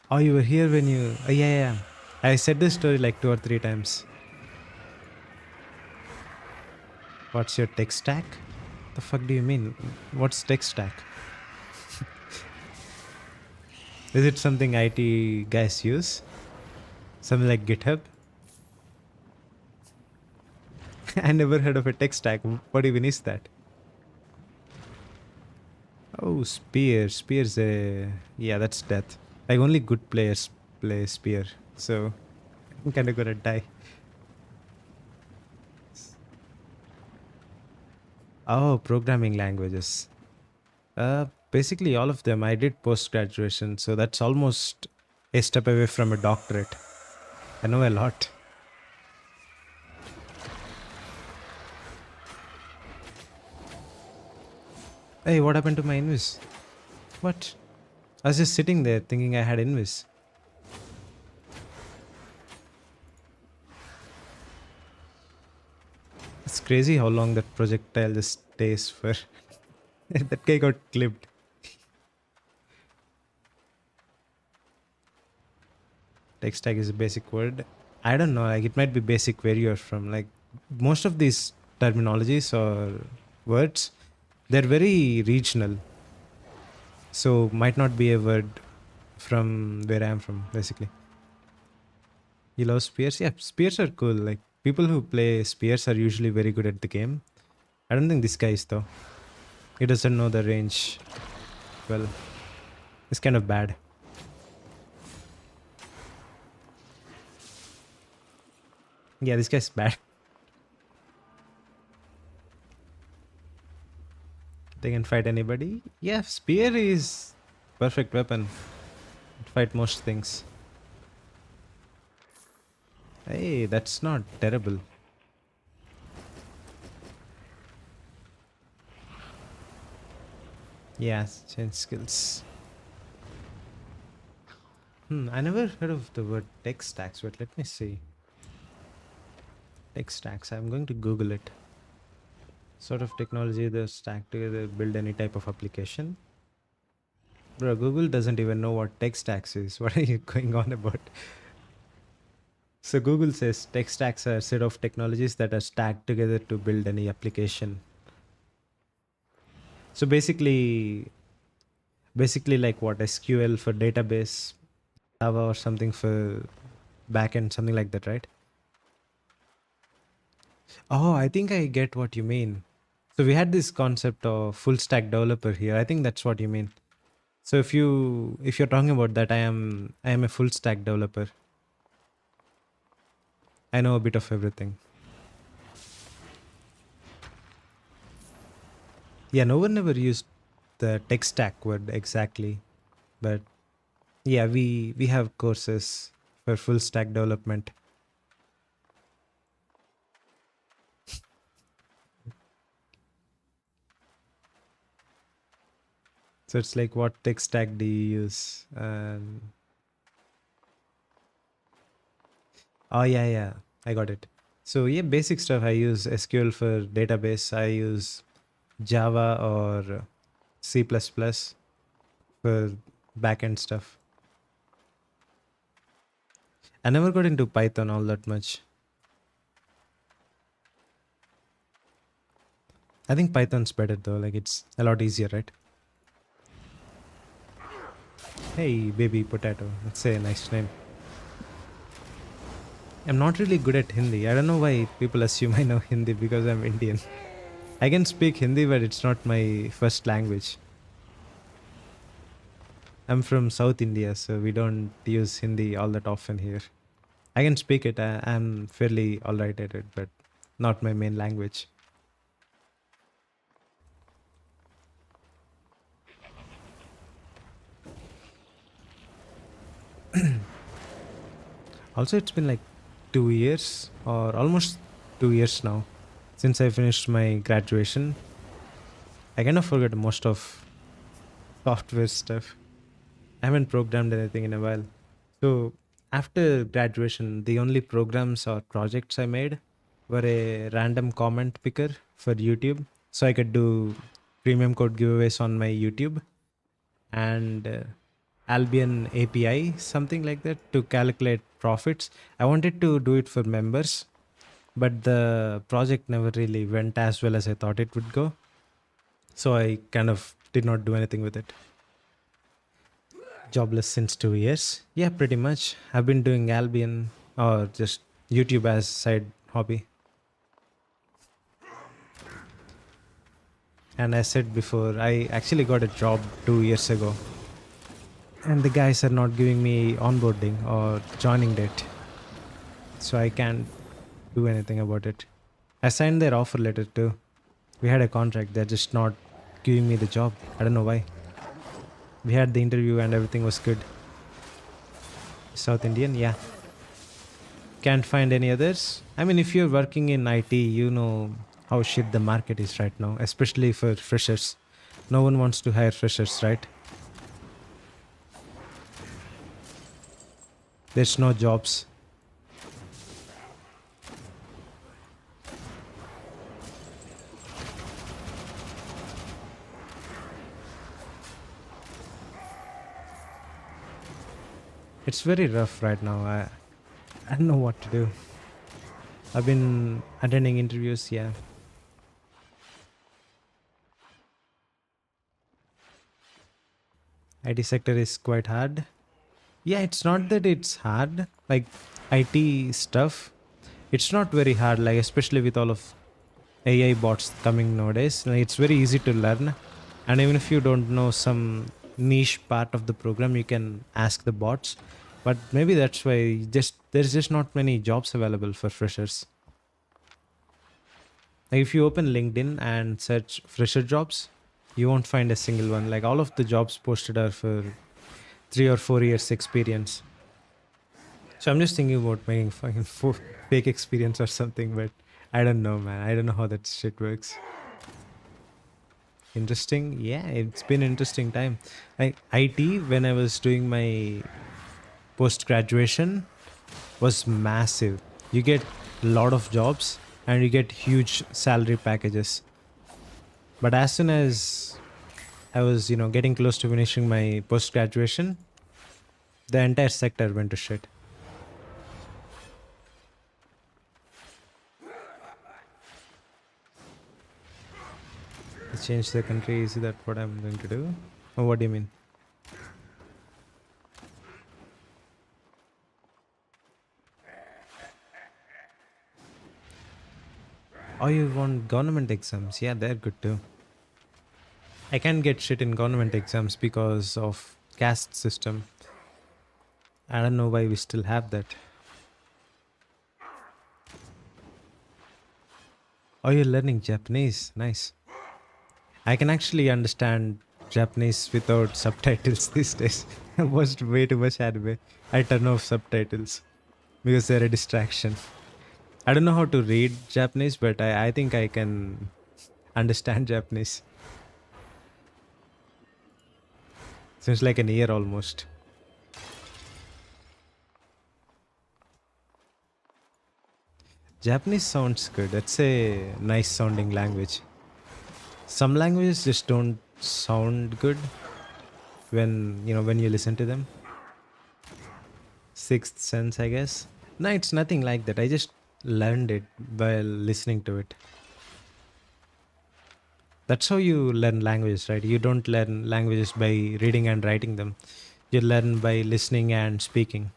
Oh, you were here when you... Oh, yeah. I said this story like 2 or 3 times. What's your tech stack? The fuck do you mean? What's tech stack? Is it something IT guys use? Something like GitHub? I never heard of a tech stack. What even is that? Oh, Spear. Spear's a... Yeah, that's death. Like only good players play Spear. So I'm kinda gonna die. Oh, programming languages. Basically all of them. I did post-graduation, so that's almost a step away from a doctorate. I know a lot. Hey, what happened to my invis? What? I was just sitting there thinking I had invis. It's crazy how long that projectile just stays for. That guy got clipped. Tech stack is a basic word. I don't know, like it might be basic where you're from. Like most of these terminologies or words, they're very regional. So might not be a word from where I am from, basically. You love spears? Yeah, spears are cool. Like people who play spears are usually very good at the game. I don't think this guy is though. He doesn't know the range well. It's kind of bad. Yeah, this guy's bad. They can fight anybody. Yeah, spear is perfect weapon. Fight most things. Hey, that's not terrible. Yes, change skills. I never heard of the word tech stacks, but let me see. Tech stacks. I'm going to Google it. Sort of technology the stack together build any type of application. Bro, Google doesn't even know what tech stacks is. What are you going on about? So Google says tech stacks are a set of technologies that are stacked together to build any application. So basically like what, SQL for database, Java or something for backend, something like that, right? Oh, I think I get what you mean. So we had this concept of full stack developer here. I think that's what you mean. So if you're talking about that, I am a full stack developer. I know a bit of everything. Yeah, no one ever used the tech stack word exactly, but yeah, we have courses for full stack development. So it's like, what tech stack do you use? Oh yeah, yeah, I got it. So yeah, basic stuff. I use SQL for database. I use Java or C++ for backend stuff. I never got into Python all that much. I think Python's better though. Like, it's a lot easier, right? Hey, baby potato. That's a nice name. I'm not really good at Hindi. I don't know why people assume I know Hindi because I'm Indian. I can speak Hindi, but it's not my first language. I'm from South India, so we don't use Hindi all that often here. I can speak it. I'm fairly alright at it, but not my main language. Also, it's been like 2 years or almost 2 years now since I finished my graduation. I kind of forgot most of software stuff. I haven't programmed anything in a while. So after graduation, the only programs or projects I made were a random comment picker for YouTube. So I could do premium code giveaways on my YouTube, and Albion API, something like that, to calculate profits. I wanted to do it for members, but the project never really went as well as I thought it would go. So I kind of did not do anything with it. Jobless since 2 years. Yeah, pretty much. I've been doing Albion or just YouTube as side hobby. And as said before, I actually got a job 2 years ago. And the guys are not giving me onboarding or joining date. So I can't do anything about it. I signed their offer letter too. We had a contract, they're just not giving me the job. I don't know why. We had the interview and everything was good. South Indian, yeah. Can't find any others. I mean, if you're working in IT, you know how shit the market is right now, especially for freshers. No one wants to hire freshers, right? There's no jobs. It's very rough right now. I don't know what to do. I've been attending interviews, yeah. IT sector is quite hard. Yeah, it's not that it's hard. Like, IT stuff, it's not very hard. Like, especially with all of AI bots coming nowadays, like, it's very easy to learn. And even if you don't know some niche part of the program, you can ask the bots. But maybe that's why just there's just not many jobs available for freshers. Like, if you open LinkedIn and search fresher jobs, you won't find a single one. Like, all of the jobs posted are for 3 or 4 years experience. So I'm just thinking about making fucking fake experience or something, but I don't know, man. I don't know how that shit works. Interesting, yeah. It's been an interesting time. Like, IT, when I was doing my post graduation, was massive. You get a lot of jobs and you get huge salary packages. But as soon as I was, getting close to finishing my post graduation, the entire sector went to shit. Change the country, is that what I'm going to do? Or what do you mean? Oh, you want government exams? Yeah, they're good too. I can't get shit in government exams because of caste system. I don't know why we still have that. Oh, you're learning Japanese. Nice. I can actually understand Japanese without subtitles these days. I watched way too much anime. I turn off subtitles because they're a distraction. I don't know how to read Japanese, but I think I can understand Japanese. Seems like an year almost. Japanese sounds good. That's a nice sounding language. Some languages just don't sound good when you listen to them. Sixth sense, I guess. No, it's nothing like that. I just learned it while listening to it. That's how you learn languages, right? You don't learn languages by reading and writing them. You learn by listening and speaking.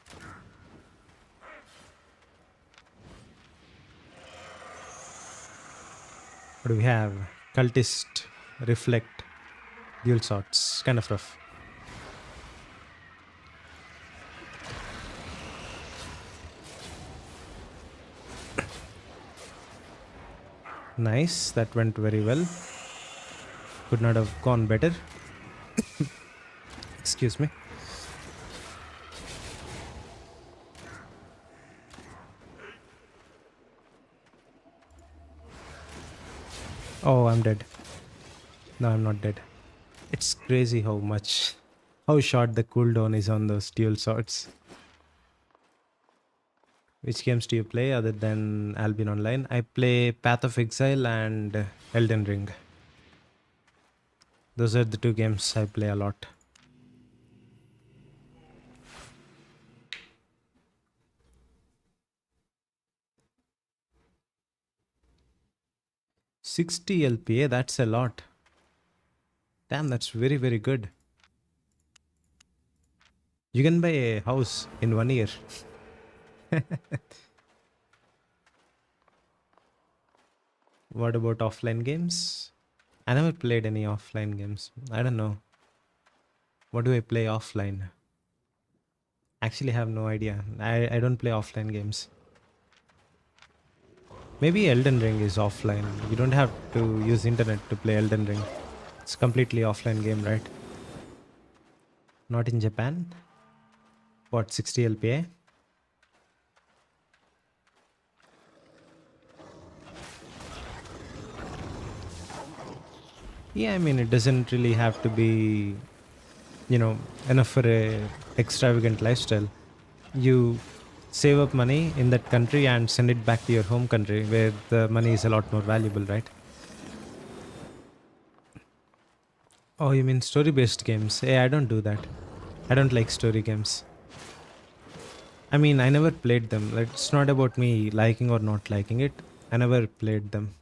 What do we have? Cultist, reflect, dual sorts. Kind of rough. Nice, that went very well. Could not have gone better. Excuse me. Oh, I'm dead. No, I'm not dead. It's crazy how short the cooldown is on those dual swords. Which games do you play other than Albion Online? I play Path of Exile and Elden Ring. Those are the two games I play a lot. $60 LPA, that's a lot. Damn, that's very, very good. You can buy a house in 1 year. What about offline games? I never played any offline games. I don't know. What do I play offline? Actually have no idea. I don't play offline games. Maybe Elden Ring is offline. You don't have to use internet to play Elden Ring. It's completely offline game, right? Not in Japan. What, 60 LPA? Yeah, I mean, it doesn't really have to be, enough for a extravagant lifestyle. You save up money in that country and send it back to your home country where the money is a lot more valuable, right? Oh, you mean story-based games? Hey, I don't do that. I don't like story games. I mean, I never played them. Like, it's not about me liking or not liking it. I never played them.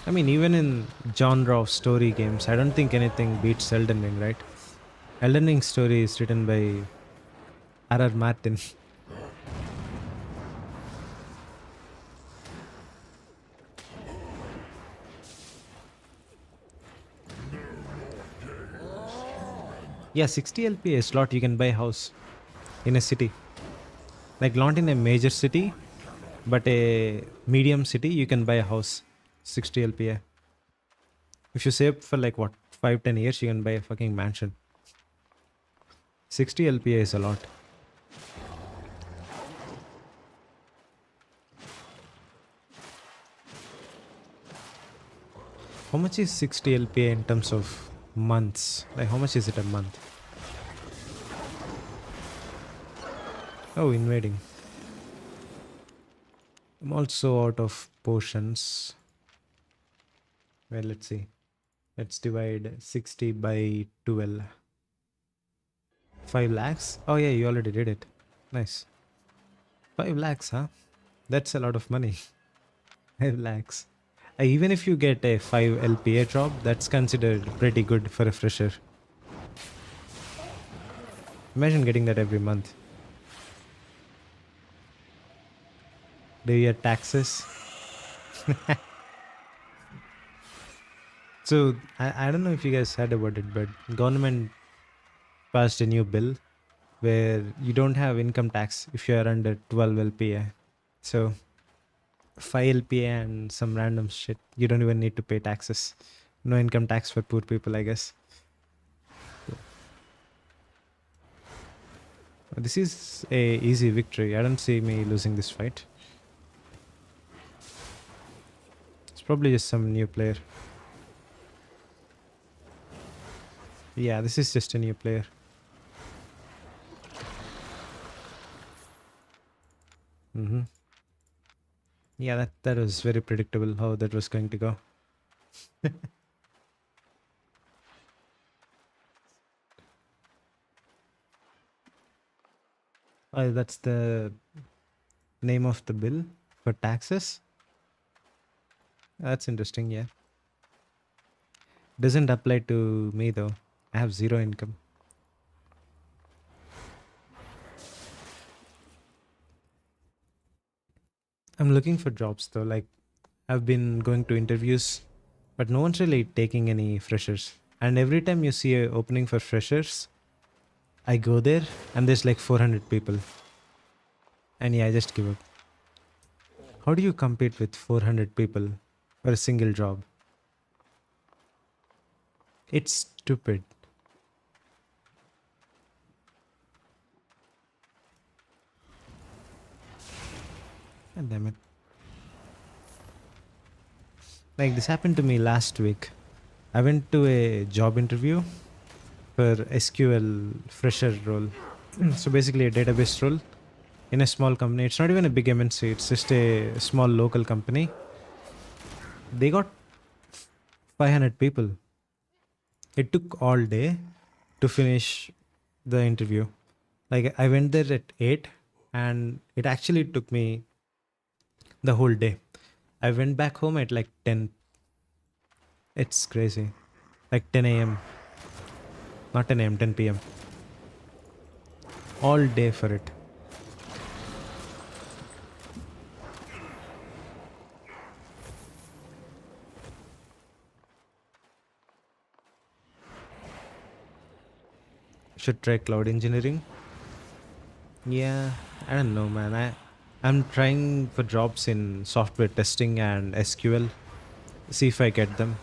I mean, even in genre of story games, I don't think anything beats Elden Ring, right? Elden Ring's story is written by R.R. Martin. Yeah, 60 LPA slot, you can buy a house in a city. Like, not in a major city, but a medium city, you can buy a house. 60 LPA. If you save for like what, 5-10 years, you can buy a fucking mansion. 60 LPA is a lot. How much is 60 LPA in terms of months? Like, how much is it a month? Oh, invading. I'm also out of potions. Well, let's see. Let's divide 60 by 12. 5 lakhs? Oh yeah, you already did it. Nice. 5 lakhs, huh? That's a lot of money. 5 lakhs. Even if you get a 5 LPA job, that's considered pretty good for a fresher. Imagine getting that every month. Do your taxes. So I don't know if you guys heard about it, but government passed a new bill where you don't have income tax if you are under 12 LPA. So 5 LPA and some random shit. You don't even need to pay taxes. No income tax for poor people, I guess. This is a easy victory. I don't see me losing this fight. It's probably just some new player. Yeah, this is just a new player. Mm-hmm. Yeah, that was very predictable how that was going to go. Oh, that's the name of the bill for taxes. That's interesting, yeah. Doesn't apply to me though. I have zero income. I'm looking for jobs though. Like, I've been going to interviews, but no one's really taking any freshers. And every time you see a opening for freshers, I go there and there's like 400 people. And yeah, I just give up. How do you compete with 400 people for a single job? It's stupid. God damn it. Like, this happened to me last week. I went to a job interview for SQL fresher role. So basically a database role in a small company. It's not even a big MNC. It's just a small local company. They got 500 people. It took all day to finish the interview. Like, I went there at 8 and it actually took me the whole day. I went back home at like 10. It's crazy. Like 10 a.m. Not 10 a.m., 10 p.m. All day for it. Should try cloud engineering. Yeah, I don't know, man. I'm trying for jobs in software testing and SQL. See if I get them.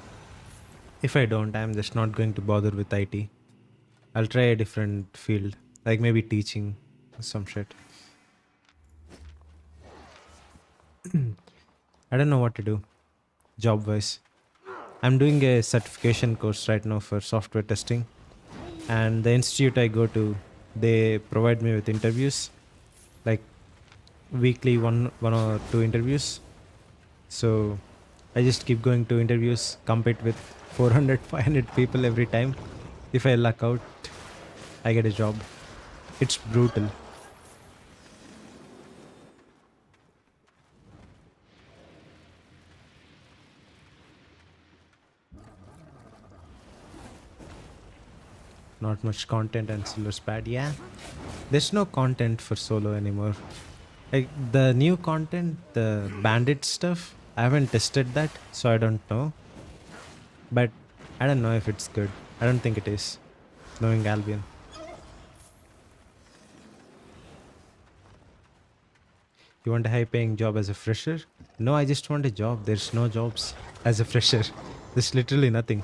If I don't, I'm just not going to bother with IT. I'll try a different field, like maybe teaching or some shit. I don't know what to do job wise. I'm doing a certification course right now for software testing, and the institute I go to, they provide me with interviews, like weekly one or two interviews. So I just keep going to interviews, compete with 400, 500 people every time. If I luck out, I get a job. It's brutal. Not much content and Silver's bad. Yeah, there's no content for solo anymore. Like the new content, the bandit stuff, I haven't tested that, so I don't know. But I don't know if it's good. I don't think it is, knowing Albion. You want a high paying job as a fresher? No, I just want a job. There's no jobs as a fresher. There's literally nothing.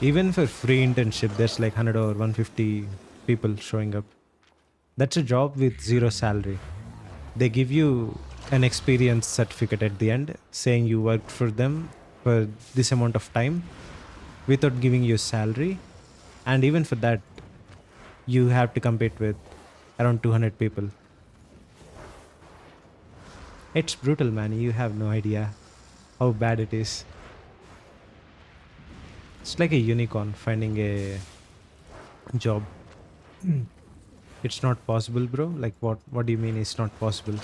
Even for free internship, there's like 100 or 150 people showing up. That's a job with zero salary. They give you an experience certificate at the end saying you worked for them for this amount of time without giving you salary. And even for that, you have to compete with around 200 people. It's brutal, man. You have no idea how bad it is. It's like a unicorn finding a job. It's not possible, bro. Like what do you mean it's not possible?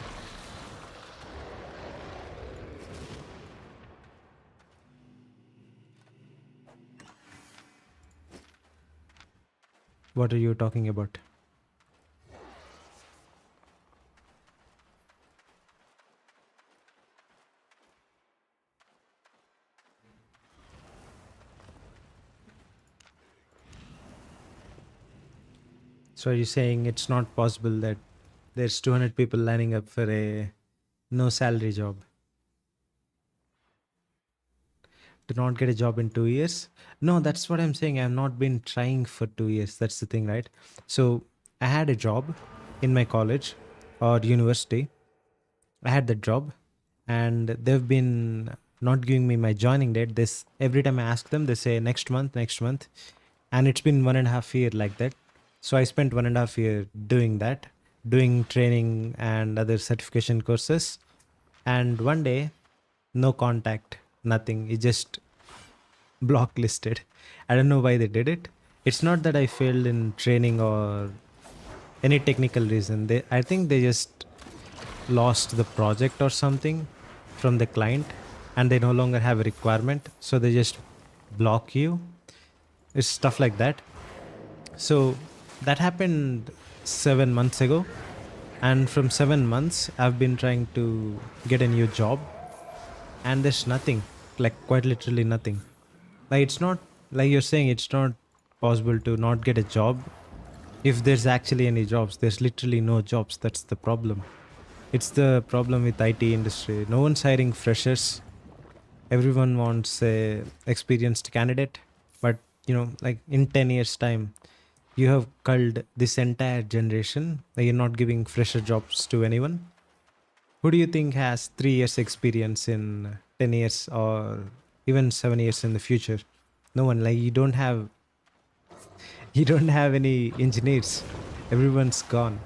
What are you talking about? So are you saying it's not possible that there's 200 people lining up for a no salary job to not get a job in 2 years? No, that's what I'm saying. I've not been trying for 2 years. That's the thing, right? So I had a job in my college or university. I had that job, and they've been not giving me my joining date. This every time I ask them, they say next month, and it's been 1.5 year like that. So I spent 1.5 year doing that, doing training and other certification courses, and one day, no contact, nothing. It just blocklisted. I don't know why they did it. It's not that I failed in training or any technical reason. I think they just lost the project or something from the client, and they no longer have a requirement, so they just block you. It's stuff like that. So that happened 7 months ago, and from 7 months I've been trying to get a new job, and there's nothing, like quite literally nothing. Like it's not, like you're saying, it's not possible to not get a job. If there's actually any jobs, there's literally no jobs. That's the problem. It's the problem with IT industry. No one's hiring freshers. Everyone wants a experienced candidate. But like in 10 years time, you have culled this entire generation. Like you're not giving fresher jobs to anyone. Who do you think has 3 years experience in 10 years or even 7 years in the future? No one. Like you don't have any engineers. Everyone's gone.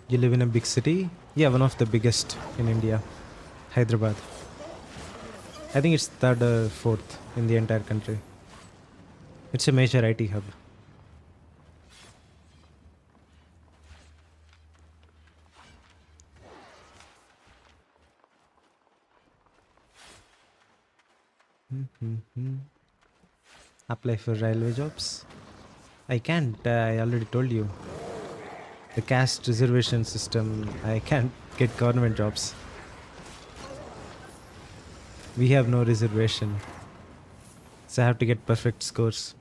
You live in a big city? Yeah, one of the biggest in India, Hyderabad. I think it's third or fourth in the entire country. It's a major IT hub. Mhm. Apply for railway jobs? I can't. I already told you. The caste reservation system, I can't get government jobs. We have no reservation. So I have to get perfect scores.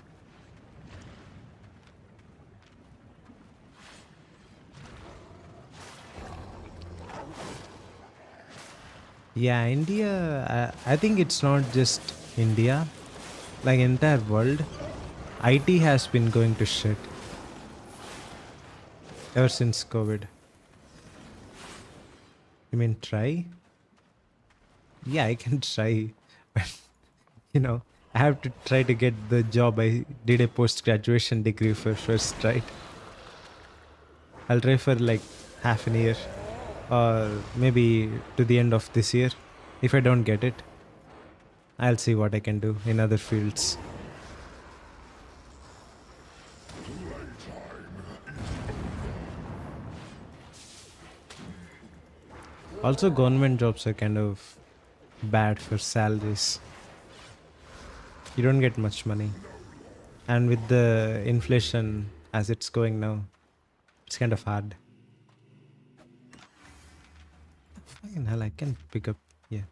Yeah, India, I think it's not just India. Like entire world, IT has been going to shit ever since COVID. You mean try? Yeah, I can try. But, I have to try to get the job I did a post-graduation degree for first, right? I'll try for like half an year or maybe to the end of this year. If I don't get it, I'll see what I can do in other fields. Also, government jobs are kind of bad for salaries. You don't get much money. And with the inflation as it's going now, it's kind of hard. Fine, hell, I can pick up. Yeah.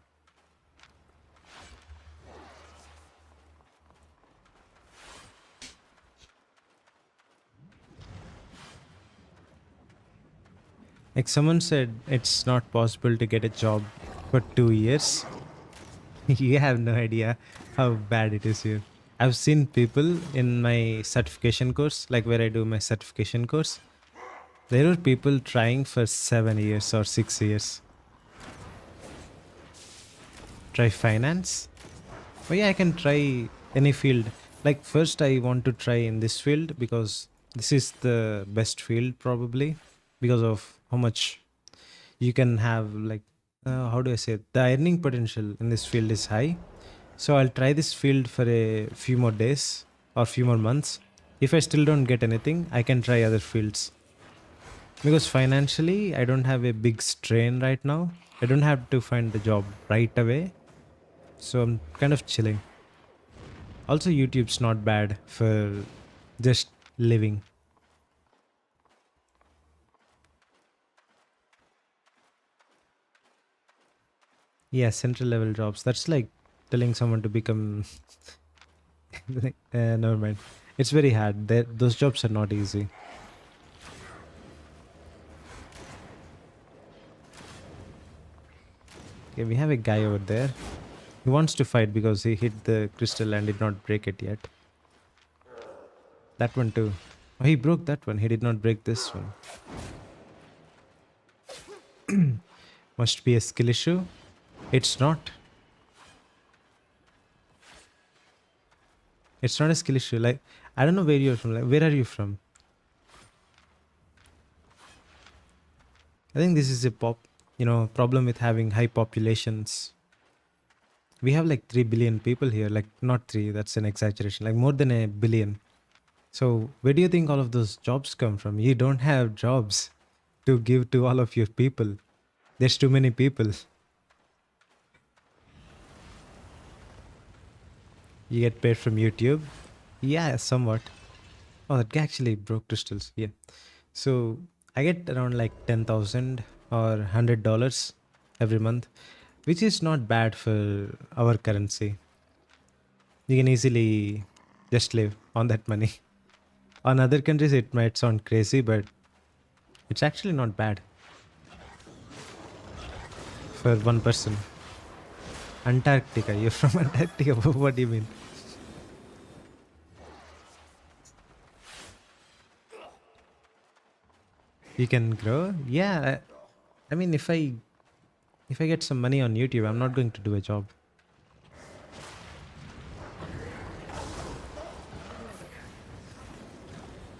Like someone said, it's not possible to get a job for 2 years. You have no idea how bad it is here. I've seen people in my certification course, like where I do my certification course. There are people trying for 7 years or 6 years. Try finance? Oh yeah, I can try any field. Like first I want to try in this field because this is the best field probably because of how much you can have, like how do I say it? The earning potential in this field is high. So I'll try this field for a few more days or few more months. If I still don't get anything, I can try other fields. Because financially, I don't have a big strain right now. I don't have to find the job right away. So I'm kind of chilling. Also, YouTube's not bad for just living. Yeah, central level jobs. That's like telling someone to become. Never mind. It's very hard. Those jobs are not easy. Okay, we have a guy over there. He wants to fight because he hit the crystal and did not break it yet. That one too. Oh, he broke that one. He did not break this one. Must be a skill issue. It's not. It's not a skill issue. Like, I don't know where you're from. Like, where are you from? I think this is a problem with having high populations. We have like 3 billion people here. Like, not 3, that's an exaggeration. Like, more than a billion. So, where do you think all of those jobs come from? You don't have jobs to give to all of your people. There's too many people. You get paid from YouTube? Yeah, somewhat. Oh, that guy actually broke crystals. Yeah. So I get around like 10,000 or $100 every month, which is not bad for our currency. You can easily just live on that money. On other countries, it might sound crazy, but it's actually not bad for one person. Antarctica. You're from Antarctica. What do you mean? You can grow? Yeah. I mean, if I get some money on YouTube, I'm not going to do a job.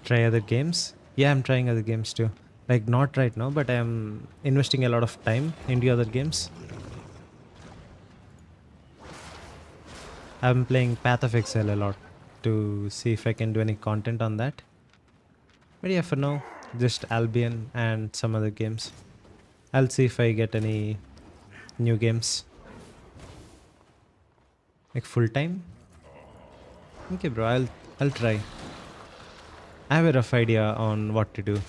Try other games? Yeah, I'm trying other games too. Like, not right now, but I'm investing a lot of time into other games. I'm playing Path of Exile a lot to see if I can do any content on that. But yeah, for now, just Albion and some other games. I'll see if I get any new games. Like full time? Okay, bro, I'll try. I have a rough idea on what to do.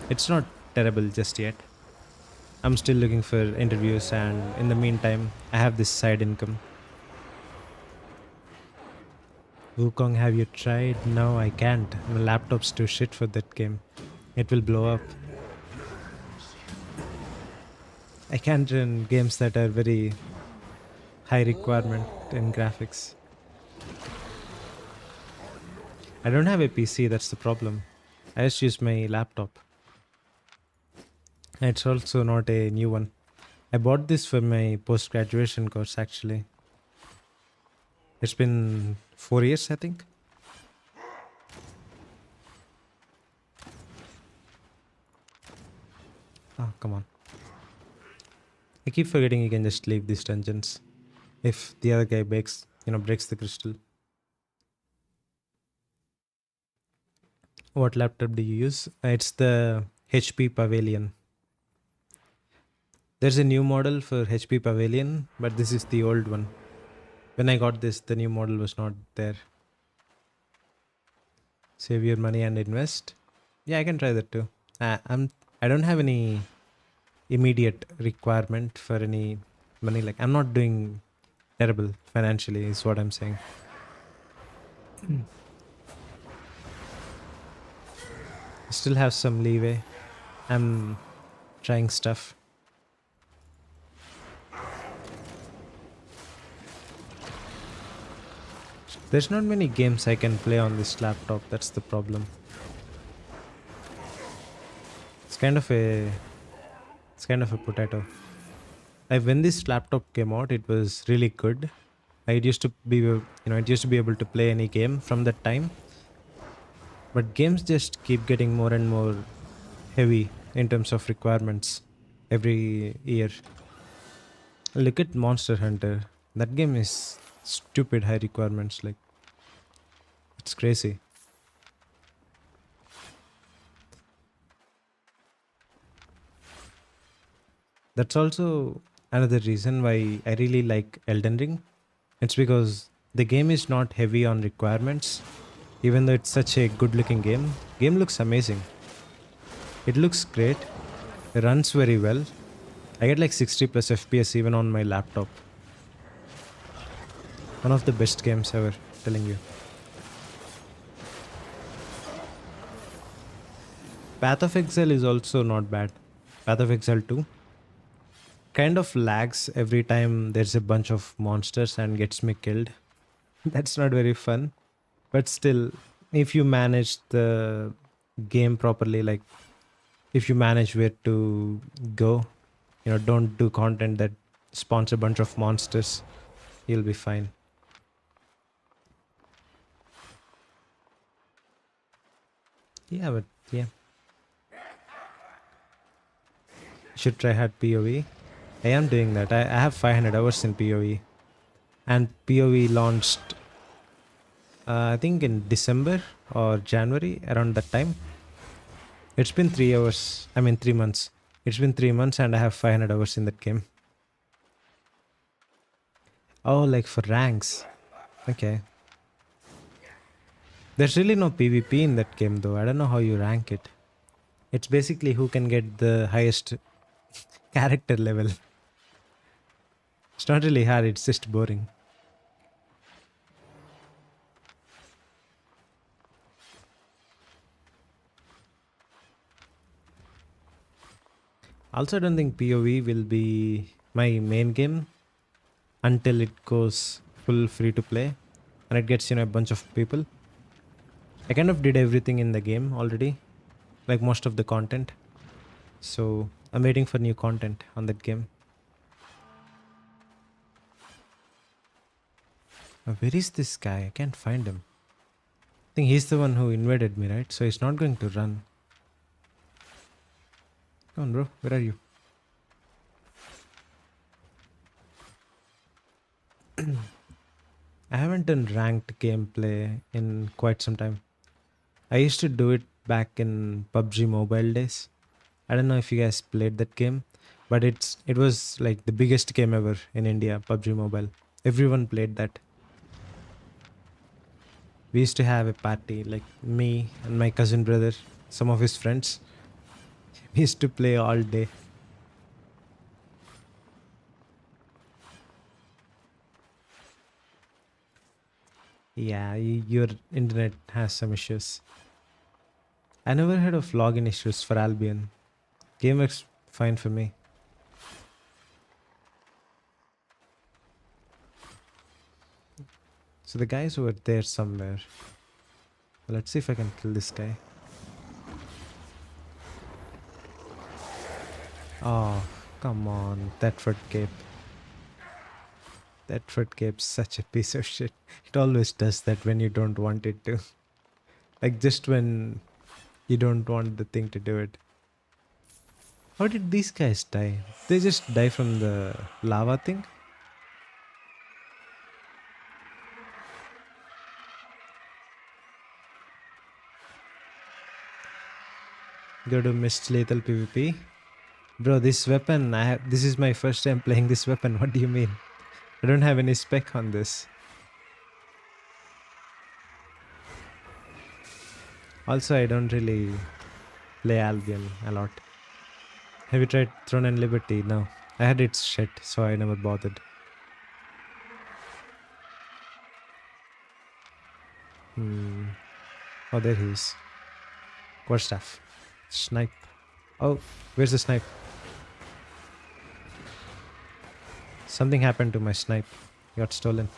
It's not terrible just yet. I'm still looking for interviews, and in the meantime, I have this side income. Wukong, have you tried? No, I can't. My laptop's too shit for that game. It will blow up. I can't run games that are very high requirement in graphics. I don't have a PC, that's the problem. I just use my laptop. And it's also not a new one. I bought this for my post-graduation course actually. It's been 4 years, I think. Oh, come on. I keep forgetting you can just leave these dungeons if the other guy breaks the crystal. What laptop do you use? It's the HP Pavilion. There's a new model for HP Pavilion, but this is the old one. When I got this, the new model was not there. Save your money and invest. Yeah, I can try that too. I don't have any immediate requirement for any money. Like, I'm not doing terrible financially is what I'm saying. Still have some leeway. I'm trying stuff. There's not many games I can play on this laptop, that's the problem. It's kind of a potato. Like, when this laptop came out, it was really good. It used to be able to play any game from that time. But games just keep getting more and more heavy in terms of requirements every year. Look at Monster Hunter. That game is stupid high requirements. Like, it's crazy. That's also another reason why I really like Elden Ring. It's because the game is not heavy on requirements. Even though it's such a good looking game looks amazing. It looks great. It runs very well. I get like 60 plus FPS even on my laptop. One of the best games ever, telling you. Path of Exile is also not bad. Path of Exile 2 kind of lags every time there's a bunch of monsters and gets me killed. That's not very fun. But still, if you manage the game properly, like if you manage where to go, don't do content that spawns a bunch of monsters, you'll be fine. Yeah, but yeah. Should try hard PoE. I am doing that. I have 500 hours in PoE. And PoE launched, I think in December or January, around that time. It's been 3 hours. I mean, 3 months. It's been 3 months and I have 500 hours in that game. Oh, like for ranks. Okay. There's really no PvP in that game though. I don't know how you rank it. It's basically who can get the highest character level. It's not really hard, it's just boring. Also, I don't think PoE will be my main game until it goes full free to play and it gets, a bunch of people. I kind of did everything in the game already, like most of the content. So I'm waiting for new content on that game. Where is this guy? I can't find him. I think he's the one who invaded me, right? So he's not going to run. Come on, bro. Where are you? I haven't done ranked gameplay in quite some time. I used to do it back in PUBG Mobile days. I don't know if you guys played that game, but it was like the biggest game ever in India, PUBG Mobile. Everyone played that. We used to have a party, like me and my cousin brother, some of his friends. We used to play all day. Yeah, your internet has some issues. I never heard of login issues for Albion. Game works fine for me. So the guy's over there somewhere. Let's see if I can kill this guy. Oh, come on. Thetford Cape. Thetford Cape's such a piece of shit. It always does that when you don't want it to. Like just when you don't want the thing to do it. How did these guys die? They just die from the lava thing? Go to Mist Lethal PvP. Bro, this weapon, this is my first time playing this weapon. What do you mean? I don't have any spec on this. Also, I don't really play Albion a lot. Have you tried Throne and Liberty? No. I had its shit, so I never bothered. Oh, there he is. Quarterstaff. Snipe. Oh, where's the snipe? Something happened to my snipe. Got stolen.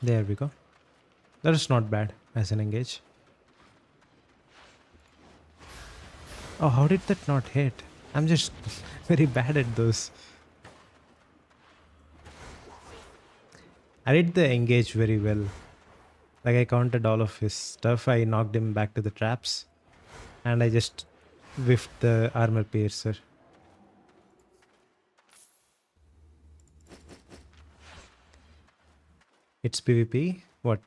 There we go. That is not bad as an engage. Oh, how did that not hit? I'm just very bad at those. I did the engage very well. Like I counted all of his stuff. I knocked him back to the traps. And I just whiffed the armor piercer. It's PvP? What?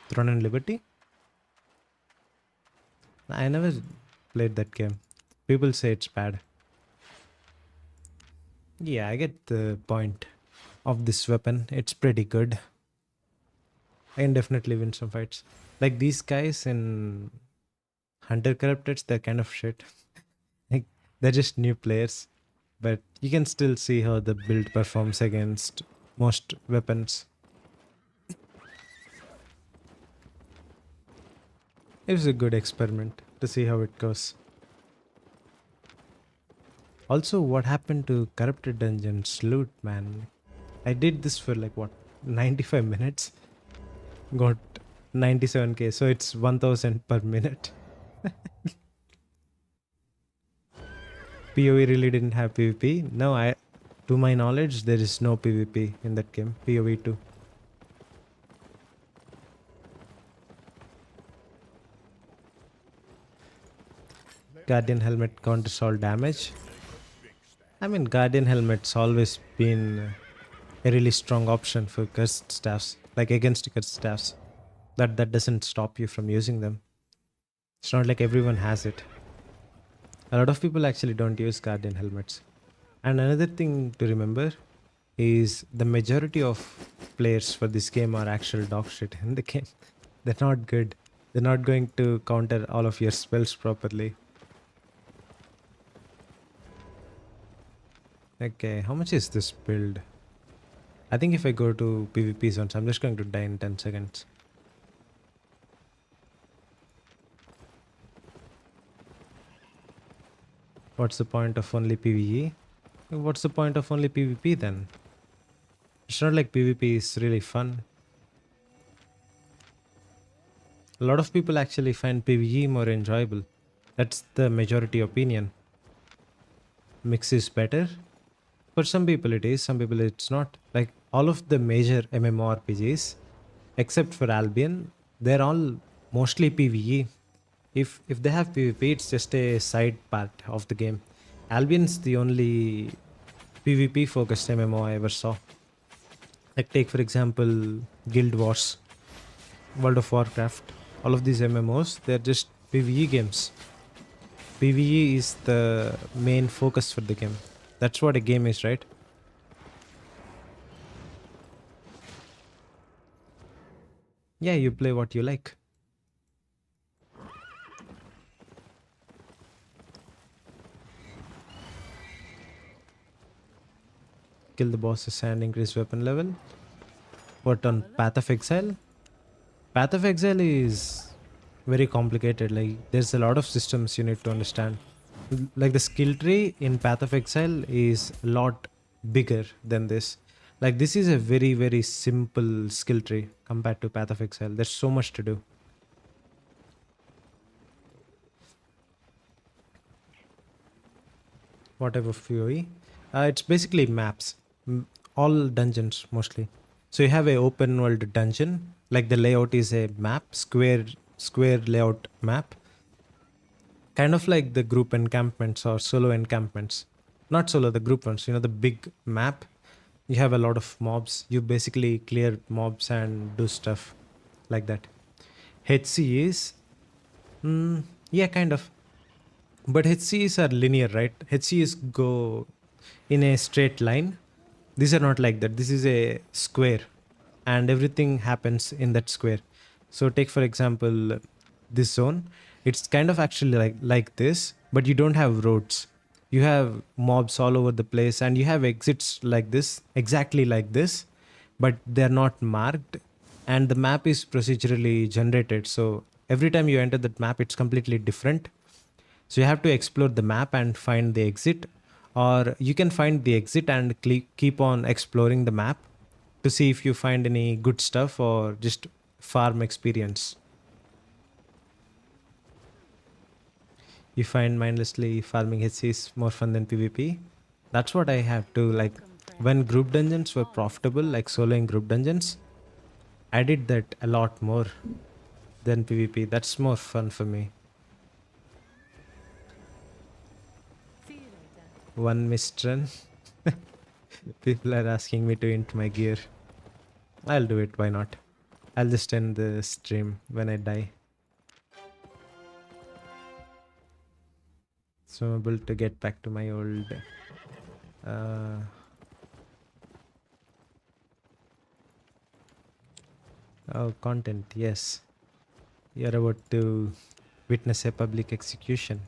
Throne and Liberty? I never played that game. People say it's bad. Yeah, I get the point of this weapon. It's pretty good. I can definitely win some fights. Like these guys in Hunter Corrupted, they're kind of shit. Like they're just new players, but you can still see how the build performs against most weapons. It was a good experiment to see how it goes. Also, what happened to Corrupted Dungeons loot, man? I did this for like what, 95 minutes? Got 97k, so it's 1000 per minute. PoE really didn't have PvP. No, to my knowledge, there is no PvP in that game. PoE 2. Guardian helmet counters all damage. I mean, Guardian helmet's always been a really strong option for cursed staffs, like against cursed staffs. That doesn't stop you from using them. It's not like everyone has it. A lot of people actually don't use Guardian helmets. And another thing to remember is the majority of players for this game are actual dog shit in the game. They're not good. They're not going to counter all of your spells properly. Okay, how much is this build? I think if I go to PvP zones, I'm just going to die in 10 seconds. What's the point of only PvE? What's the point of only PvP then? It's not like PvP is really fun. A lot of people actually find PvE more enjoyable. That's the majority opinion. Mix is better. For some people it is, some people it's not. Like all of the major MMORPGs, except for Albion, they're all mostly PvE. If they have PvP, it's just a side part of the game. Albion's the only PvP focused MMO I ever saw. Like take for example Guild Wars, World of Warcraft. All of these MMOs, they're just PvE games. PvE is the main focus for the game. That's what a game is, right? Yeah, you play what you like. Kill the bosses and increase weapon level. What on Path of Exile? Path of Exile is very complicated. Like there's a lot of systems you need to understand. Like the skill tree in Path of Exile is a lot bigger than this. Like this is a very simple skill tree compared to Path of Exile. There's so much to do. Whatever PoE. It's basically maps. All dungeons mostly. So you have a open world dungeon. Like the layout is a map, square layout map. Kind of like the group encampments or solo encampments. Not solo, the group ones. You know, the big map. You have a lot of mobs. You basically clear mobs and do stuff like that. HC is, yeah, kind of. But HCs are linear, right? HCs go in a straight line. These are not like that. This is a square and everything happens in that square. So take for example this zone. It's kind of actually like this, but you don't have roads. You have mobs all over the place and you have exits like this, exactly like this, but they're not marked and the map is procedurally generated. So every time you enter that map, it's completely different. So you have to explore the map and find the exit, or you can find the exit and keep on exploring the map to see if you find any good stuff or just farm experience. You find mindlessly farming HC is more fun than PvP. That's what I have to like. When group dungeons were profitable, like soloing group dungeons, I did that a lot more than PvP. That's more fun for me. See you later. One mistron. People are asking me to int my gear. I'll do it, why not? I'll just end the stream when I die. So I'm able to get back to my old oh, content, yes. You're about to witness a public execution.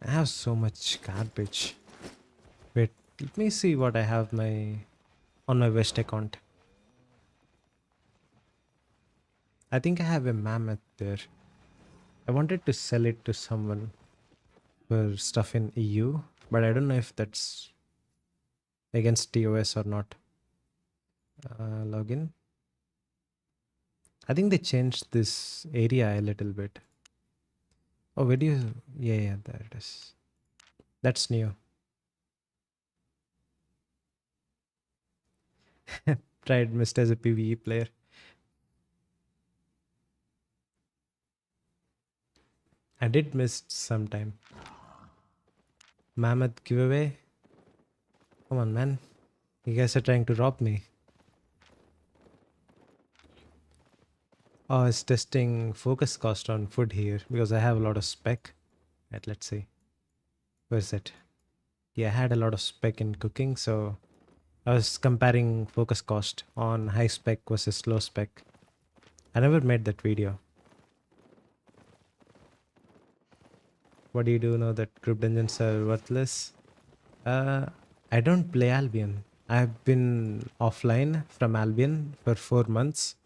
I have so much garbage. Wait, let me see what I have on my West account. I think I have a mammoth there. I wanted to sell it to someone for stuff in EU, but I don't know if that's against TOS or not. Login. I think they changed this area a little bit. Oh, where do you? Yeah, there it is. That's new. Tried missed as a PvE player. I did miss sometime. Mammoth giveaway. Come on, man. You guys are trying to rob me. Oh, it's testing focus cost on food here because I have a lot of spec. Right, let's see. Where's it? Yeah, I had a lot of spec in cooking, so I was comparing focus cost on high spec versus low spec. I never made that video. What do you do now that group dungeons are worthless? I don't play Albion. I've been offline from Albion for 4 months.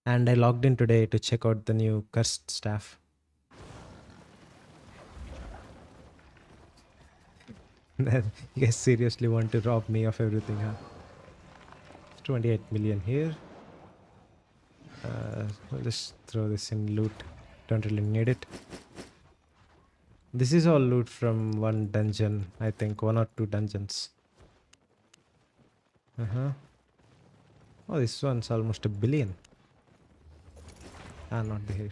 And I logged in today to check out the new cursed staff. You guys seriously want to rob me of everything, huh? 28 million here. I'll just throw this in loot. Don't really need it. This is all loot from one dungeon, I think. 1 or 2 dungeons. Oh, this one's almost $1 billion. Ah, not here.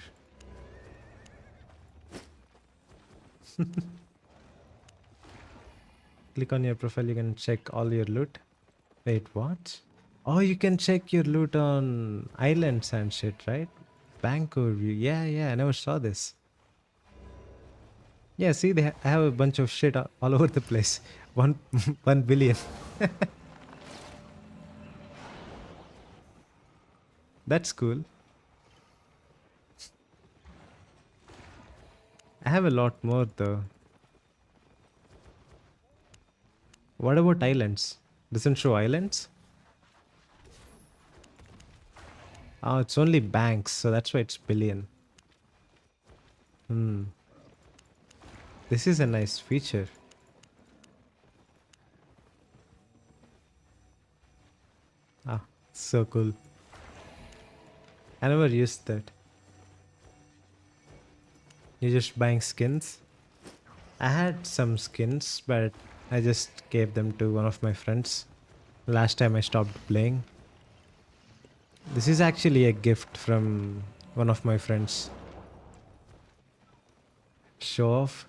Click on your profile, you can check all your loot. Wait, what? Oh, you can check your loot on islands and shit, right? Bank overview. Yeah, I never saw this. Yeah, see, I have a bunch of shit all over the place. 1 billion. That's cool. I have a lot more though. What about islands? Doesn't show islands? Oh, it's only banks, so that's why it's billion. This is a nice feature. Ah, so cool. I never used that. You're just buying skins? I had some skins, but I just gave them to one of my friends. Last time I stopped playing. This is actually a gift from one of my friends. Show off?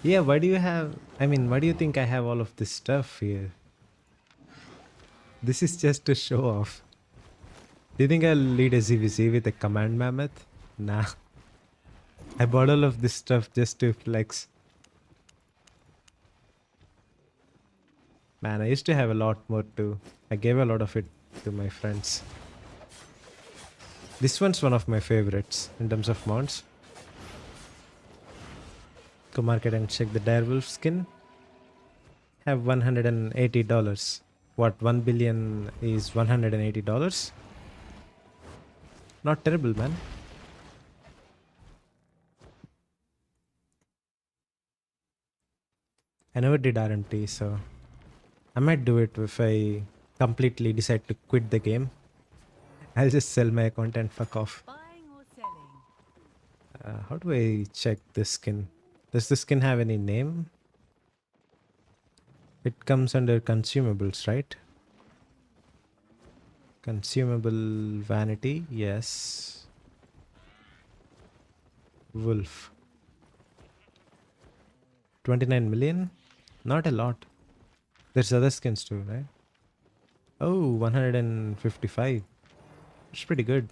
Yeah, why do you think I have all of this stuff here? This is just to show off. Do you think I'll lead a ZVZ with a command mammoth? Nah. I bought all of this stuff just to flex. Man, I used to have a lot more too. I gave a lot of it to my friends. This one's one of my favorites in terms of mounts. Go market and check the direwolf skin. Have $180. What, 1 billion is $180? Not terrible, man. I never did RMT, so I might do it if I completely decide to quit the game. I'll just sell my account and fuck off. Buying or selling? How do I check this skin? Does the skin have any name? It comes under consumables, right? Consumable vanity, yes. Wolf. 29 million? Not a lot. There's other skins too, right? Oh, 155. It's pretty good.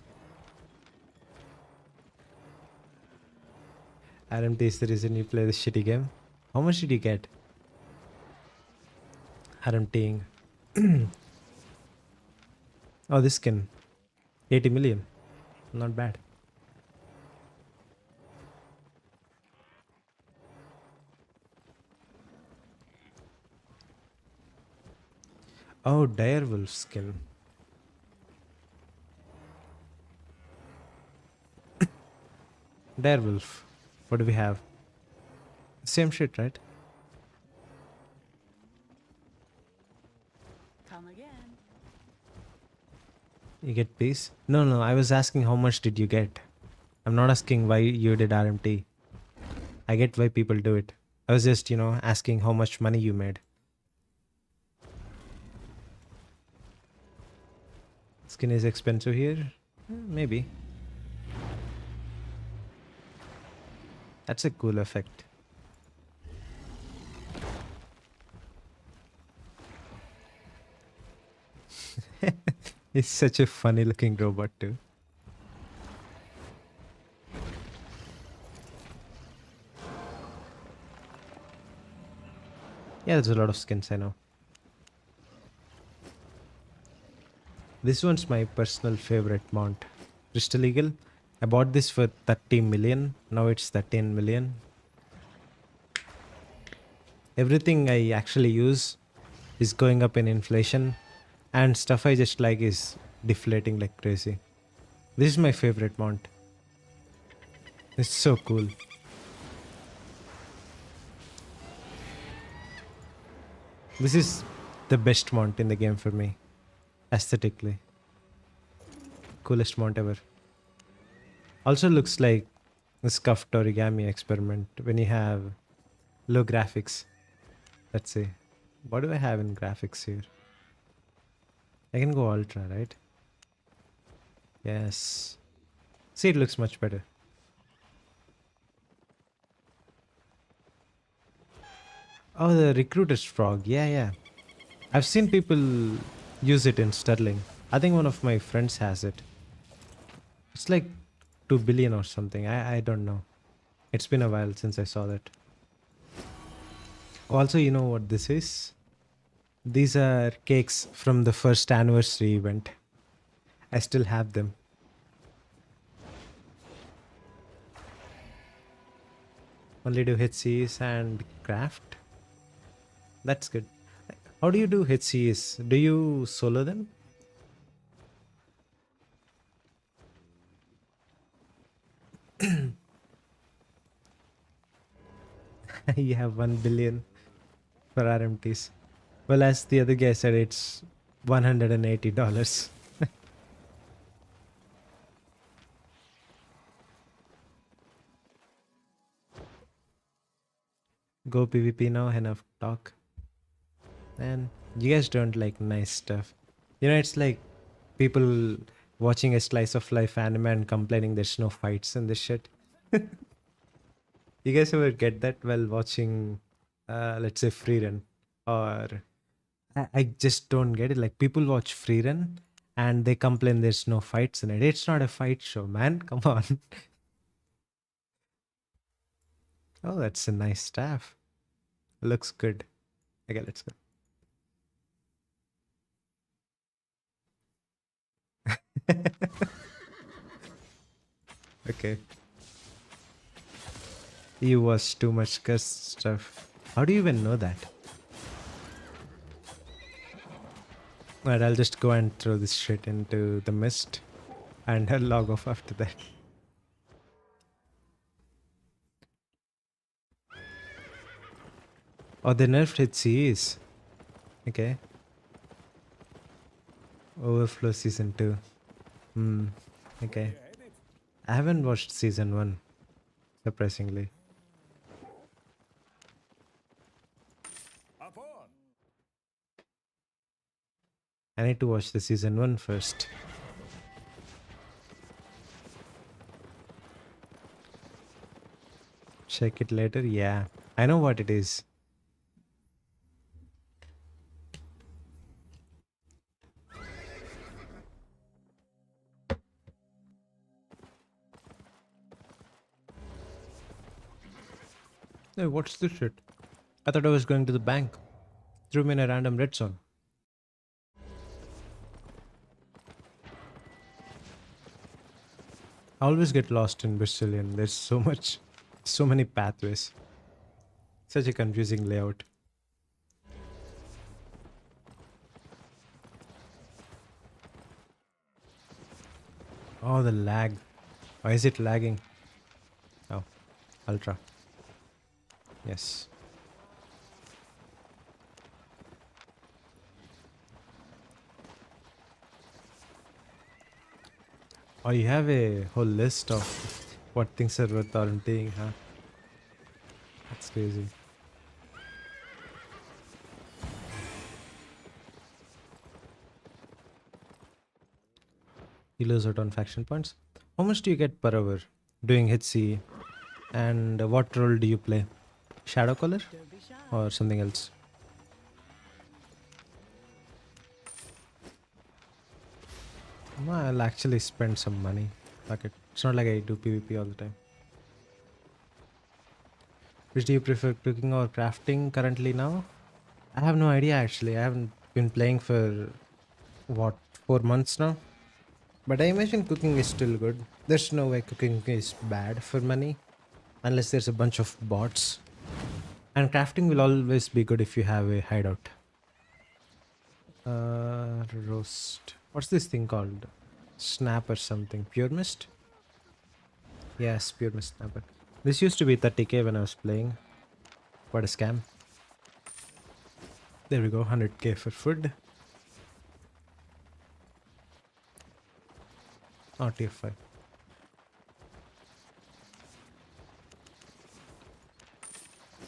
RMT is the reason you play this shitty game. How much did you get? RMTing. Oh, this skin. 80 million. Not bad. Oh, direwolf skin. Direwolf. What do we have? Same shit, right? Come again. You get peace? No, no, I was asking how much did you get? I'm not asking why you did RMT. I get why people do it. I was just, asking how much money you made. Skin is expensive here? Maybe. That's a cool effect. It's such a funny looking robot too. Yeah, there's a lot of skins, I know. This one's my personal favorite mount. Crystal Eagle. I bought this for 30 million. Now it's 13 million. Everything I actually use is going up in inflation, and stuff I just like is deflating like crazy. This is my favorite mount. It's so cool. This is the best mount in the game for me, aesthetically. Coolest mount ever. Also looks like a scuffed origami experiment when you have low graphics. Let's see. What do I have in graphics here? I can go ultra, right? Yes. See, it looks much better. Oh, the recruiter's frog. Yeah, yeah. I've seen people use it in Sterling. I think one of my friends has it. It's like 2 billion or something. I don't know. It's been a while since I saw that. Also, you know what this is? These are cakes from the first anniversary event. I still have them. Only do HCs and craft. That's good. How do you do HCs? Do you solo them? You have 1 billion for RMTs. Well, as the other guy said, it's $180. Go PvP now, enough talk. And you guys don't like nice stuff. It's like people watching a slice of life anime and complaining there's no fights in this shit. You guys ever get that while watching, let's say, free run? Or I just don't get it. Like, people watch free run and they complain there's no fights in it. It's not a fight show, man. Come on. Oh, that's a nice staff. Looks good. Okay, let's go. Okay. You watch too much cuss stuff. How do you even know that? Alright, I'll just go and throw this shit into the mist and I'll log off after that. Oh, they nerfed HCs. Okay. Overflow season 2. Okay. I haven't watched season 1, surprisingly. Up on. I need to watch the season 1 first. Check it later. Yeah, I know what it is. Hey, what's this shit? I thought I was going to the bank. Threw me in a random red zone. I always get lost in Bristolian. There's so many pathways. Such a confusing layout. Oh, the lag. Why is it lagging? Oh, Ultra. Yes. Oh, you have a whole list of what things are worth warranting, huh? That's crazy. You lose out on faction points. How much do you get per hour doing HC? And what role do you play? Shadow Caller Don't be shy. or something else? I'll actually spend some money. Fuck it. It's not like I do PvP all the time. Which do you prefer, cooking or crafting currently now? I have no idea actually. I haven't been playing for what, 4 months now? But I imagine cooking is still good. There's no way cooking is bad for money unless there's a bunch of bots. And crafting will always be good if you have a hideout. Roast. What's this thing called? Snap or something. Pure Mist? Yes, Pure Mist Snapper. This used to be 30k when I was playing. What a scam. There we go, 100k for food. Oh, tier 5.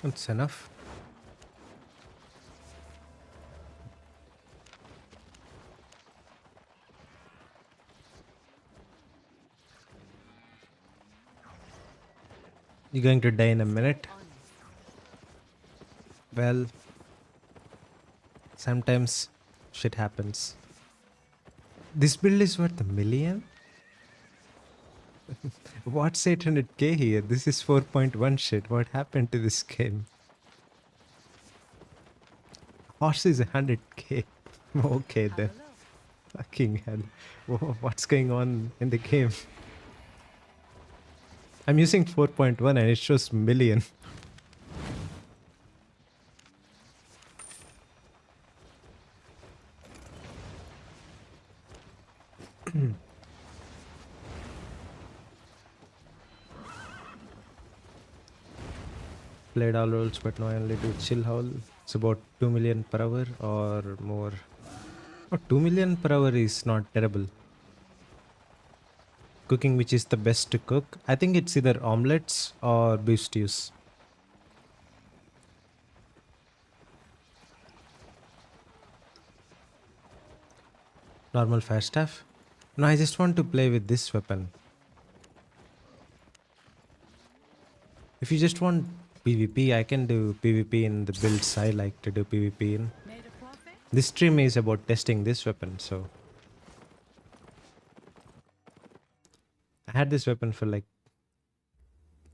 That's enough. You're going to die in a minute. Well, sometimes shit happens. This build is worth 1 million? What's 800k here? This is 4.1 shit. What happened to this game? Horse is 100k. Okay then. Fucking hell. What's going on in the game? I'm using 4.1 and it shows million. Played all roles, but now I only do chill howl. It's about 2 million per hour or more. Oh, 2 million per hour is not terrible. Cooking which is the best to cook? I think it's either omelets or beef stews. Normal fire staff? No, I just want to play with this weapon. If you just want PvP, I can do PvP in the builds I like to do PvP in. Made a profit? This stream is about testing this weapon, so I had this weapon for like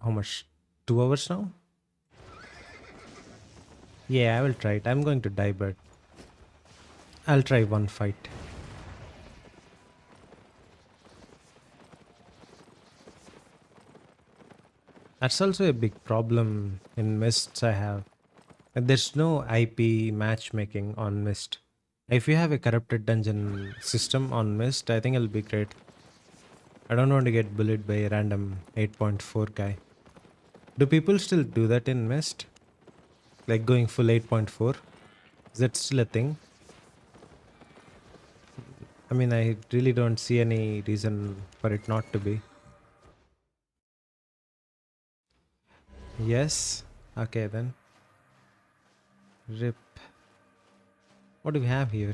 how much? 2 hours now? Yeah, I will try it. I'm going to die, but I'll try one fight. That's also a big problem in Mists I have. There's no IP matchmaking on Mist. If you have a corrupted dungeon system on Mist, I think it'll be great. I don't want to get bullied by a random 8.4 guy. Do people still do that in Mist? Like going full 8.4? Is that still a thing? I mean, I really don't see any reason for it not to be. Yes? Okay then. RIP. What do we have here?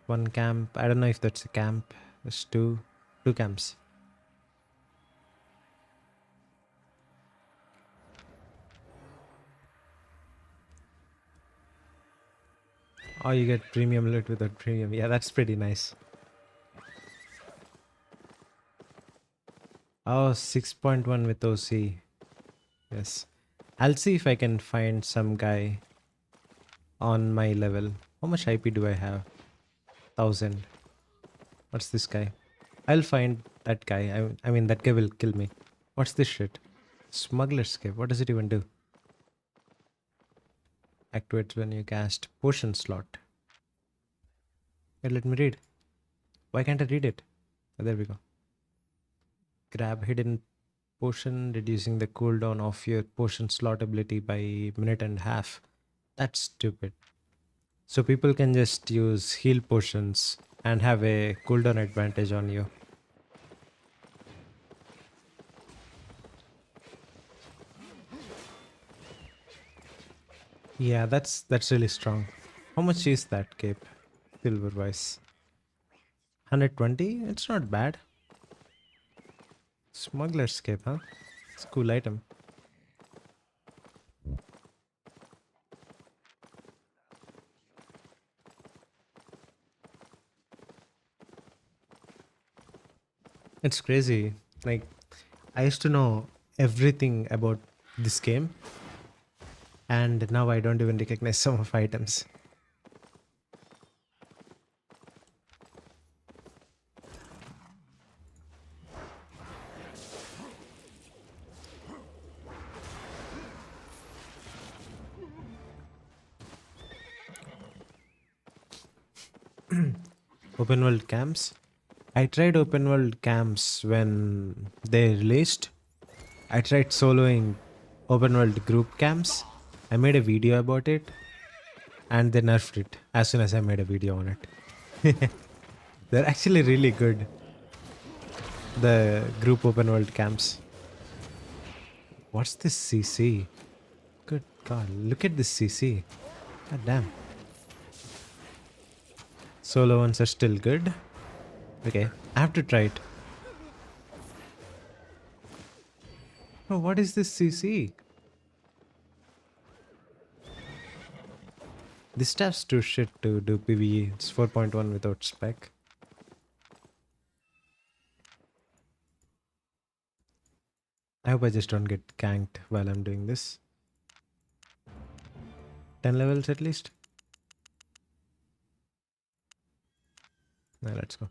One camp. I don't know if that's a camp. There's two camps. Oh, you get premium loot without premium. Yeah, that's pretty nice. Oh, 6.1 with OC. Yes. I'll see if I can find some guy on my level. How much IP do I have? 1000. What's this guy? I'll find That guy. I mean, that guy will kill me. What's this shit? Smuggler's Cave. What does it even do? Activates when you cast potion slot. Here, let me read. Why can't I read it? Oh, there we go. Grab hidden potion, reducing the cooldown of your potion slot ability by minute and a half. That's stupid. So people can just use heal potions and have a cooldown advantage on you. Yeah, that's really strong. How much is that cape? Silver wise. 120? It's not bad. Smuggler's cape, huh? It's a cool item. It's crazy. Like, I used to know everything about this game, and now I don't even recognize some of items. Open world camps. I tried open world camps when they released. I tried soloing open world group camps. I made a video about it and they nerfed it as soon as I made a video on it. They're actually really good. The group open world camps. What's this CC? Good God, look at this CC. God damn. Solo ones are still good. Okay, I have to try it. Oh, what is this CC? This stuff's too shit to do PvE. It's 4.1 without spec. I hope I just don't get ganked while I'm doing this. 10 levels at least. Now let's go.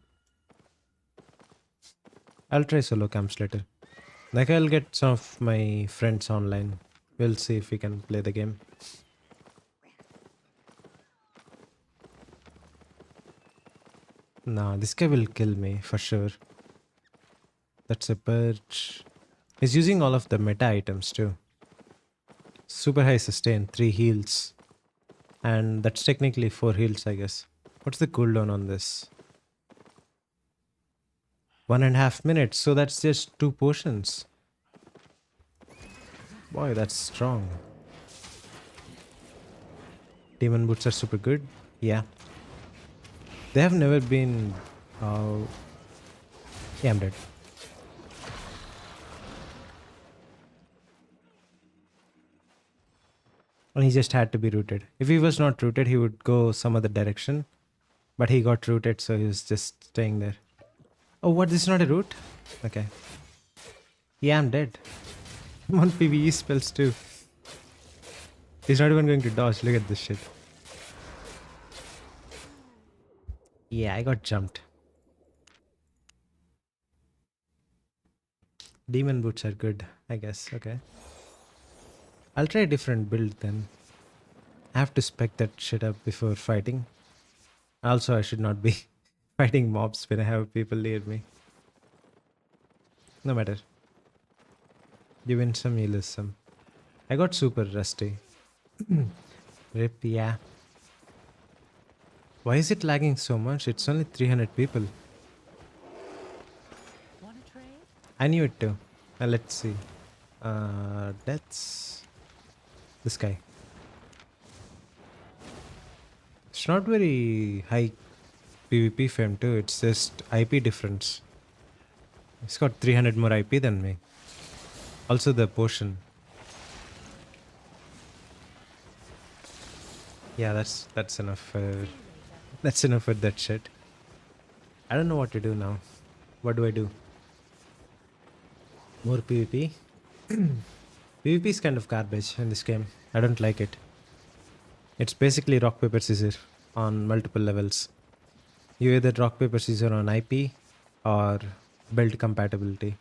I'll try solo camps later. Like I'll get some of my friends online. We'll see if we can play the game. Nah, this guy will kill me for sure. That's a purge. He's using all of the meta items too. Super high sustain, 3 heals. And that's technically 4 heals, I guess. What's the cooldown on this? 1.5 minutes, so that's just 2 potions. Boy, that's strong. Demon boots are super good. Yeah. They have never been... yeah, I'm dead. And he just had to be rooted. If he was not rooted, he would go some other direction. But he got rooted, so he was just staying there. Oh, what? This is not a root? Okay. Yeah, I'm dead. I'm on PvE spells too. He's not even going to dodge. Look at this shit. Yeah, I got jumped. Demon boots are good, I guess. Okay. I'll try a different build then. I have to spec that shit up before fighting. Also, I should not be fighting mobs when I have people near me. No matter. You win some, you lose some. I got super rusty. Rip, yeah. Why is it lagging so much? It's only 300 people. Want to trade? I knew it too. Let's see. That's this guy. It's not very high PvP fame too. It's just IP difference. He's got 300 more IP than me. Also the potion. Yeah, that's enough. That's enough with that shit. I don't know what to do now. What do I do? More PvP? PvP is kind of garbage in this game. I don't like it. It's basically rock, paper, scissors on multiple levels. You either rock, paper, scissors on IP or build compatibility.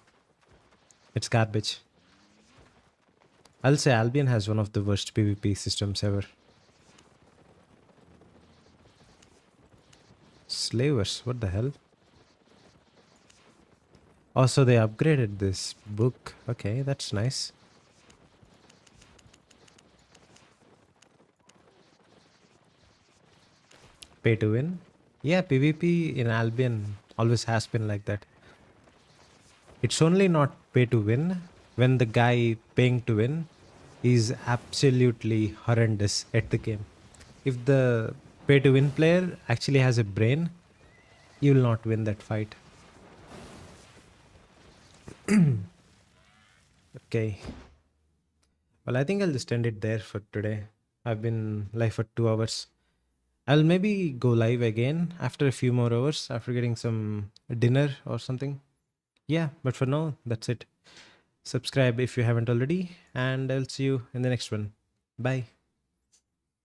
It's garbage. I'll say Albion has one of the worst PvP systems ever. Slavers, what the hell? Also, they upgraded this book. Okay, that's nice. Pay to win. Yeah, PvP in Albion always has been like that. It's only not pay to win when the guy paying to win is absolutely horrendous at the game. If the pay to win player actually has a brain, you will not win that fight. Okay. Well, I think I'll just end it there for today. I've been live for 2 hours. I'll maybe go live again after a few more hours after getting some dinner or something. Yeah, but for now, that's it. Subscribe if you haven't already, and I'll see you in the next one. Bye.